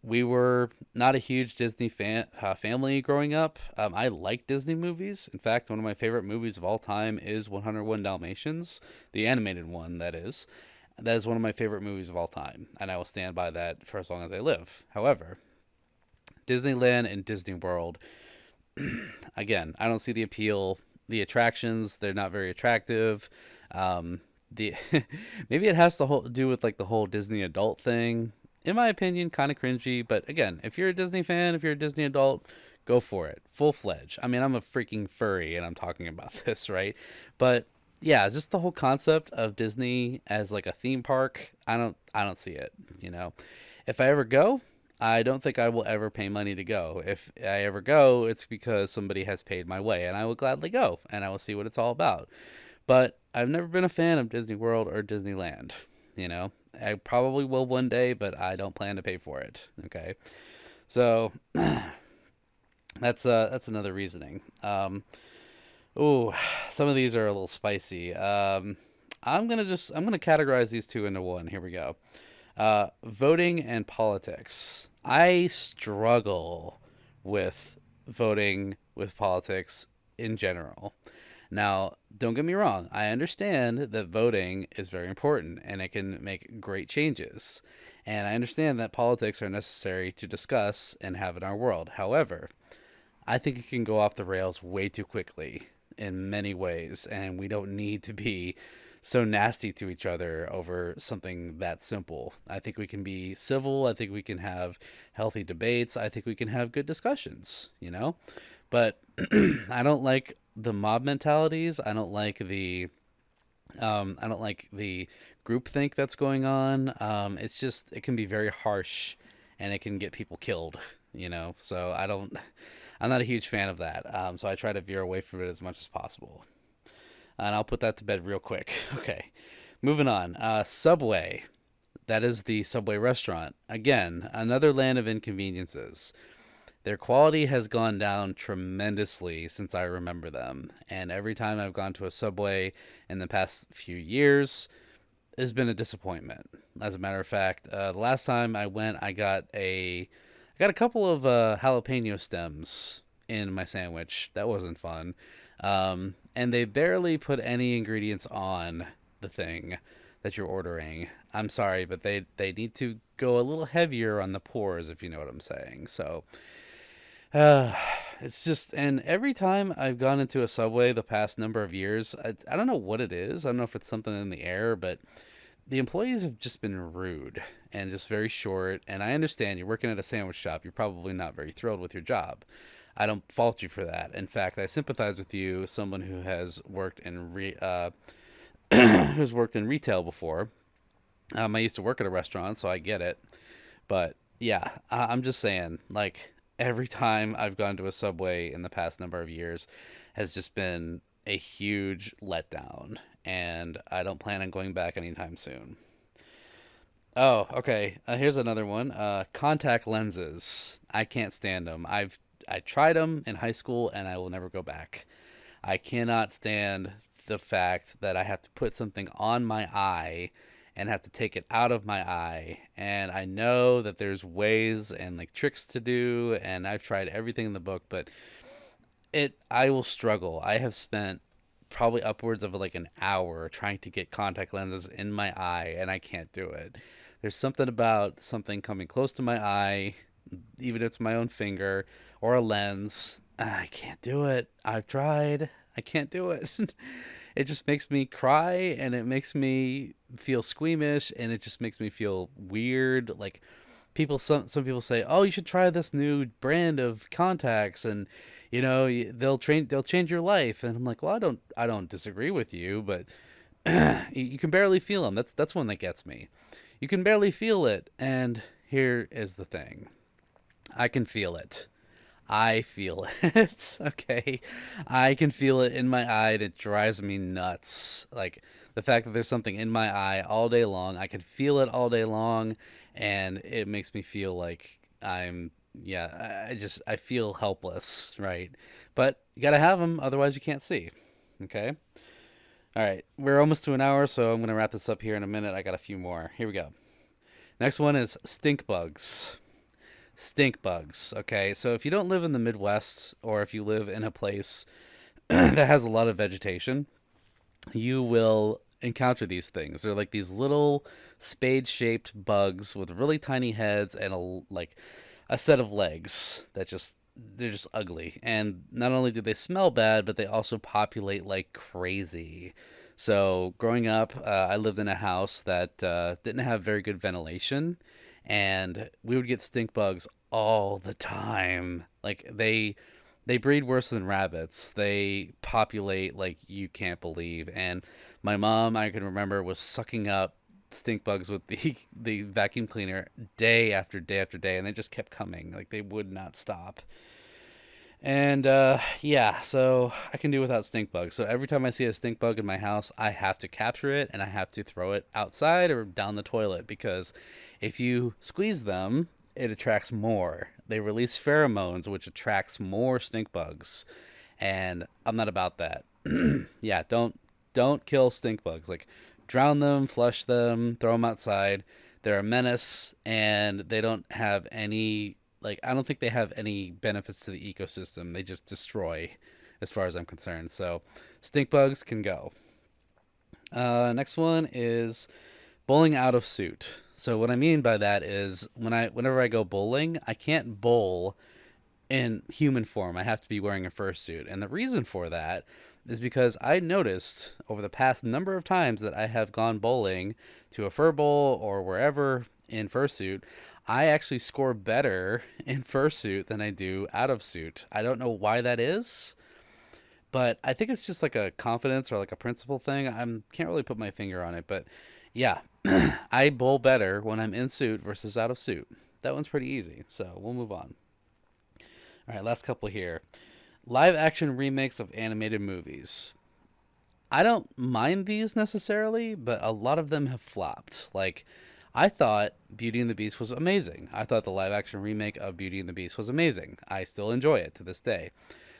A: We were not a huge Disney family growing up. I like Disney movies. In fact, one of my favorite movies of all time is 101 Dalmatians, the animated one, that is. That is one of my favorite movies of all time, and I will stand by that for as long as I live. However, Disneyland and Disney World, again, I don't see the appeal. The attractions, they're not very attractive. The maybe it has to do with like the whole Disney adult thing. In my opinion, kind of cringy. But again, if you're a Disney fan, if you're a Disney adult, go for it, full fledged. I mean, I'm a freaking furry, and I'm talking about this, right? But yeah, just the whole concept of Disney as like a theme park. I don't see it. If I ever go, I don't think I will ever pay money to go. If I ever go, it's because somebody has paid my way, and I will gladly go, and I will see what it's all about. But I've never been a fan of Disney World or Disneyland. You know, I probably will one day, but I don't plan to pay for it. Okay, so that's another reasoning. Ooh, some of these are a little spicy. I'm gonna categorize these two into one. Here we go. Voting and politics. I struggle with voting with politics in general. Now, don't get me wrong. I understand that voting is very important and it can make great changes. And I understand that politics are necessary to discuss and have in our world. However, I think it can go off the rails way too quickly in many ways, and we don't need to be so nasty to each other over something that simple. I think we can be civil. I think we can have healthy debates. I think we can have good discussions, you know? But I don't like the mob mentalities. I don't like the groupthink that's going on. It's just it can be very harsh, and it can get people killed. You know, so I don't. I'm not a huge fan of that. So I try to veer away from it as much as possible. And I'll put that to bed real quick. Okay, moving on. Subway. That is the Subway restaurant. Again, another land of inconveniences. Their quality has gone down tremendously since I remember them. And every time I've gone to a Subway in the past few years, has been a disappointment. As a matter of fact, the last time I went, I got a couple of jalapeno stems in my sandwich. That wasn't fun. And they barely put any ingredients on the thing that you're ordering. I'm sorry, but they need to go a little heavier on the pores, if you know what I'm saying. So uh, it's just, and every time I've gone into a Subway the past number of years, I don't know what it is. I don't know if it's something in the air, but the employees have just been rude and just very short. And I understand you're working at a sandwich shop. You're probably not very thrilled with your job. I don't fault you for that. In fact, I sympathize with you, someone who has worked in who's worked in retail before. I used to work at a restaurant, so I get it. But yeah, I'm just saying, like every time I've gone to a Subway in the past number of years has just been a huge letdown, and I don't plan on going back anytime soon. Oh, okay. Here's another one. Contact lenses. I can't stand them. I tried them in high school, and I will never go back. I cannot stand the fact that I have to put something on my eye and have to take it out of my eye. And I know that there's ways and like tricks to do, and I've tried everything in the book, but I will struggle. I have spent probably upwards of like an hour trying to get contact lenses in my eye, and I can't do it. There's something about something coming close to my eye, even if it's my own finger or a lens. I can't do it. I've tried. I can't do it. It just makes me cry, and it makes me feel squeamish, and it just makes me feel weird. Like some people say, "Oh, you should try this new brand of contacts, and they'll change your life." And I'm like, "Well, I don't disagree with you, but you can barely feel them. That's one that gets me. You can barely feel it, and here is the thing: I can feel it. I feel it. Okay. I can feel it in my eye and it drives me nuts. Like the fact that there's something in my eye all day long. I can feel it all day long and it makes me feel like yeah, I feel helpless, right? But you got to have them otherwise you can't see. Okay? All right. We're almost to an hour, so I'm going to wrap this up here in a minute. I got a few more. Here we go. Next one is stink bugs. Stink bugs. Okay, so if you don't live in the Midwest or if you live in a place that has a lot of vegetation, you will encounter these things. They're like these little spade-shaped bugs with really tiny heads and like a set of legs that just they're just ugly. And not only do they smell bad, but they also populate like crazy. So growing up, I lived in a house that didn't have very good ventilation, and we would get stink bugs all the time. Like they breed worse than rabbits. They populate like you can't believe. And my mom, I can remember, was sucking up stink bugs with the vacuum cleaner day after day after day, and they just kept coming. Like they would not stop. And yeah, so I can do without stink bugs. So every time I see a stink bug in my house, I have to capture it and I have to throw it outside or down the toilet because if you squeeze them, it attracts more. They release pheromones, which attracts more stink bugs, and I'm not about that. Yeah, don't kill stink bugs. Like drown them, flush them, throw them outside. They're a menace, and they don't have any like I don't think they have any benefits to the ecosystem. They just destroy, as far as I'm concerned. So, stink bugs can go. Next one is bowling out of suit. So what I mean by that is whenever I go bowling, I can't bowl in human form. I have to be wearing a fursuit. And the reason for that is because I noticed over the past number of times that I have gone bowling to a fur bowl or wherever in fursuit, I actually score better in fursuit than I do out of suit. I don't know why that is, but I think it's just like a confidence or like a principle thing. I can't really put my finger on it, but yeah, I bowl better when I'm in suit versus out of suit. That one's pretty easy, so we'll move on. All right, last couple here. Live action remakes of animated movies. I don't mind these necessarily, but a lot of them have flopped. Like, I thought Beauty and the Beast was amazing. I thought the live action remake of Beauty and the Beast was amazing. I still enjoy it to this day.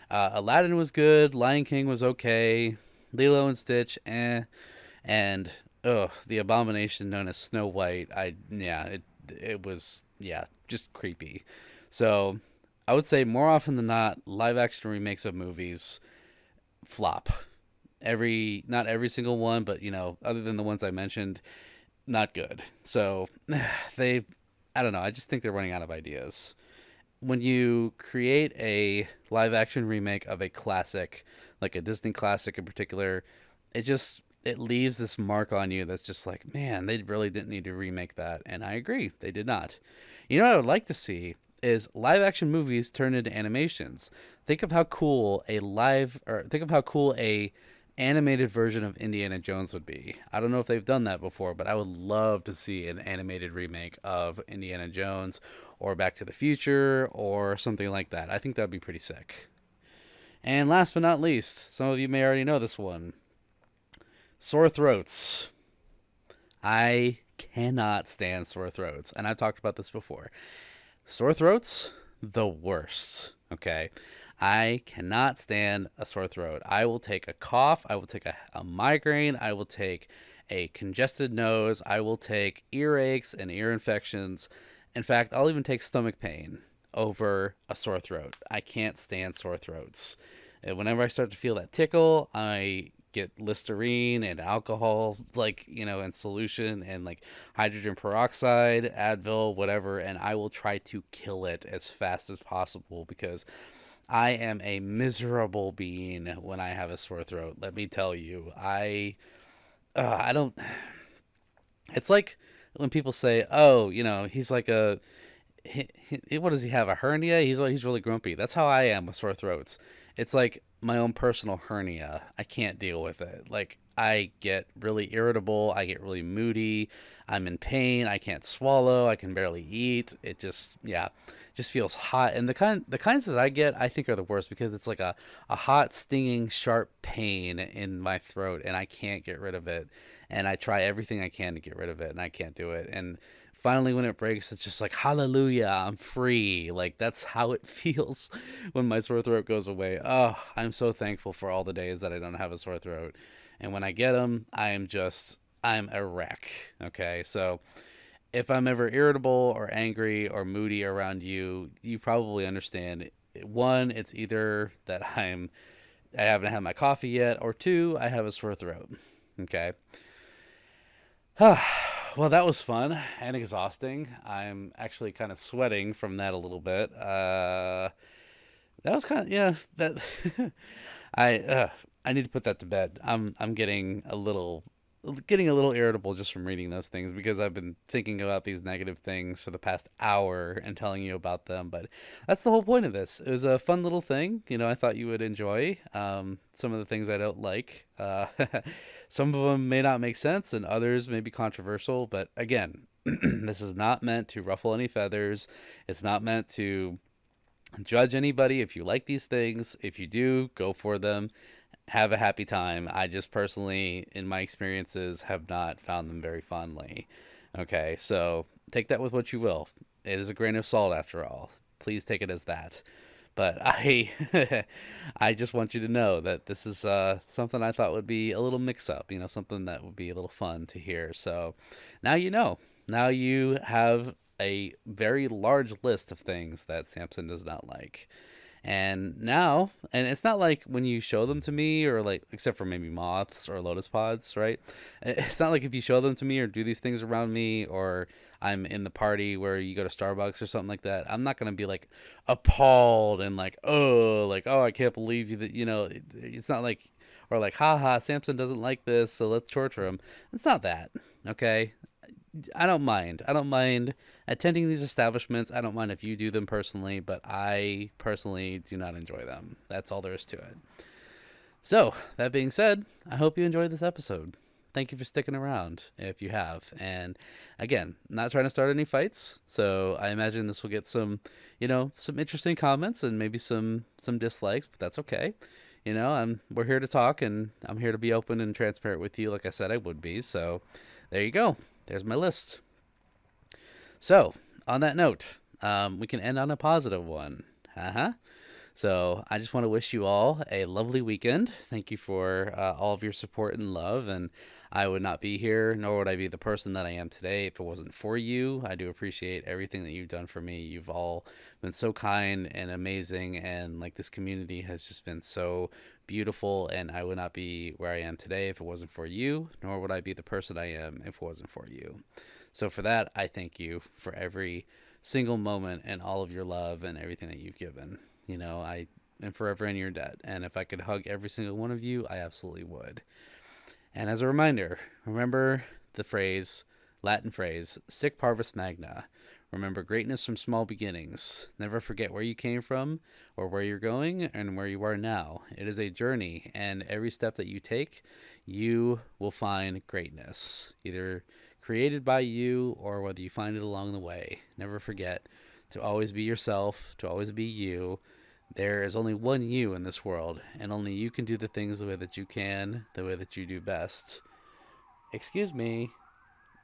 A: Aladdin was good. Lion King was okay. Lilo and Stitch, eh. And the abomination known as Snow White. It was just creepy. So I would say more often than not, live action remakes of movies flop. Not every single one, but other than the ones I mentioned, not good. So I don't know. I just think they're running out of ideas. When you create a live action remake of a classic, like a Disney classic in particular, it leaves this mark on you that's just like, man, they really didn't need to remake that. And I agree, they did not. You know what I would like to see is live action movies turned into animations. Think of how cool a animated version of Indiana Jones would be. I don't know if they've done that before, but I would love to see an animated remake of Indiana Jones or Back to the Future or something like that. I think that'd be pretty sick. And last but not least, some of you may already know this one. Sore throats. I cannot stand sore throats, and I've talked about this before. Sore throats, the worst. Okay. I cannot stand a sore throat. I will take a cough. I will take a migraine. I will take a congested nose. I will take earaches and ear infections. In fact, I'll even take stomach pain over a sore throat. I can't stand sore throats. And whenever I start to feel that tickle, I get Listerine and alcohol, in solution, and like hydrogen peroxide, Advil, whatever, and I will try to kill it as fast as possible because I am a miserable being when I have a sore throat. Let me tell you, I don't. It's like when people say, "Oh, he's like what does he have? A hernia? He's really grumpy." That's how I am with sore throats. It's like my own personal hernia. I can't deal with it. Like I get really irritable. I get really moody. I'm in pain. I can't swallow. I can barely eat. It just feels hot. And the kinds that I get, I think are the worst because it's like a hot, stinging, sharp pain in my throat, and I can't get rid of it. And I try everything I can to get rid of it, and I can't do it. And finally, when it breaks, it's just like, hallelujah, I'm free. Like, that's how it feels when my sore throat goes away. Oh, I'm so thankful for all the days that I don't have a sore throat. And when I get them, I'm a wreck. Okay, so if I'm ever irritable or angry or moody around you, you probably understand. One, it's either that I haven't had my coffee yet, or two, I have a sore throat. Okay. Well, that was fun and exhausting. I'm actually kind of sweating from that a little bit. That was kind of that. I need to put that to bed. I'm getting a little getting a little irritable just from reading those things because I've been thinking about these negative things for the past hour and telling you about them. But that's the whole point of this. It was a fun little thing. I thought you would enjoy some of the things I don't like. Some of them may not make sense and others may be controversial. But again, this is not meant to ruffle any feathers. It's not meant to judge anybody. If you like these things, if you do, go for them, have a happy time. I just personally, in my experiences, have not found them very fondly. Okay, so take that with what you will. It is a grain of salt after all. Please take it as that. But I, I just want you to know that this is something I thought would be a little mix up. Something that would be a little fun to hear. So now you know. Now you have a very large list of things that Samson does not like. And it's not like when you show them to me, or like, except for maybe moths or lotus pods, right? It's not like if you show them to me or do these things around me, or I'm in the party where you go to Starbucks or something like that, I'm not going to be like appalled and like, oh, I can't believe you it's not like, or like, haha, Samson doesn't like this, so let's torture him. It's not that, okay? I don't mind. I don't mind attending these establishments. I don't mind if you do them personally, but I personally do not enjoy them. That's all there is to it. So, that being said, I hope you enjoyed this episode. Thank you for sticking around if you have. And again, not trying to start any fights, so I imagine this will get some interesting comments and maybe some dislikes, but that's okay. We're here to talk, and I'm here to be open and transparent with you, like I said I would be. So, there you go. There's my list. So, on that note, we can end on a positive one. So, I just want to wish you all a lovely weekend. Thank you for all of your support and love. And I would not be here, nor would I be the person that I am today if it wasn't for you. I do appreciate everything that you've done for me. You've all been so kind and amazing. And like, this community has just been so beautiful, and I would not be where I am today if it wasn't for you, nor would I be the person I am if it wasn't for you. So for that, I thank you for every single moment and all of your love and everything that you've given. I am forever in your debt, and if I could hug every single one of you, I absolutely would. And as a reminder, remember the Latin phrase, sic parvis magna. Remember greatness from small beginnings. Never forget where you came from, or where you're going, and where you are now. It is a journey, and every step that you take, you will find greatness, either created by you or whether you find it along the way. Never forget to always be yourself, to always be you. There is only one you in this world, and only you can do the things the way that you can, the way that you do best. Excuse me,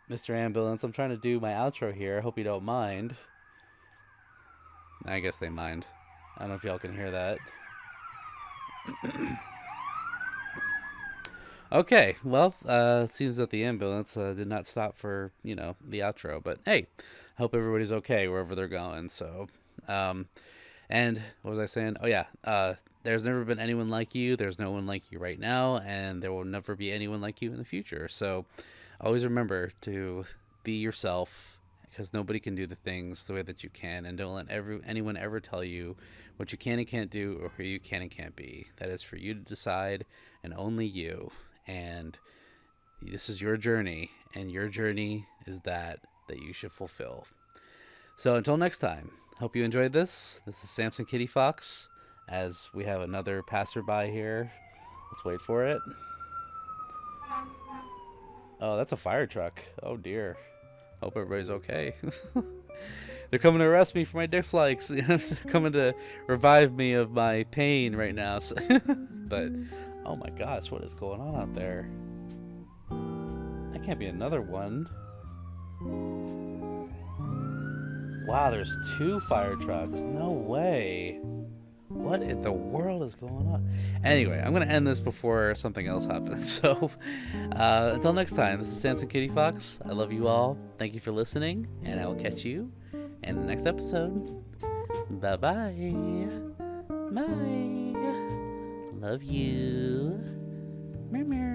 A: Mr. Ambulance, I'm trying to do my outro here. I hope you don't mind. I guess they mind. I don't know if y'all can hear that. Okay, well, it seems that the ambulance did not stop for, the outro. But hey, I hope everybody's okay wherever they're going. So, and what was I saying? Oh, yeah, there's never been anyone like you. There's no one like you right now, and there will never be anyone like you in the future. So always remember to be yourself, because nobody can do the things the way that you can, and don't let anyone ever tell you what you can and can't do or who you can and can't be. That is for you to decide, and only you. And this is your journey, and your journey is that you should fulfill. So until next time, hope you enjoyed this. This is Samson Kitty Fox, as we have another passerby here. Let's wait for it. Oh, that's a fire truck. Oh dear. Hope everybody's okay. They're coming to arrest me for my dislikes. They're coming to revive me of my pain right now. So but oh my gosh, what is going on out there? That can't be another one. Wow, there's 2 fire trucks. No way. What in the world is going on? Anyway, I'm going to end this before something else happens. So, until next time, this is Samson Kitty Fox. I love you all. Thank you for listening, and I will catch you in the next episode. Bye-bye. Bye. Love you. Meow meow.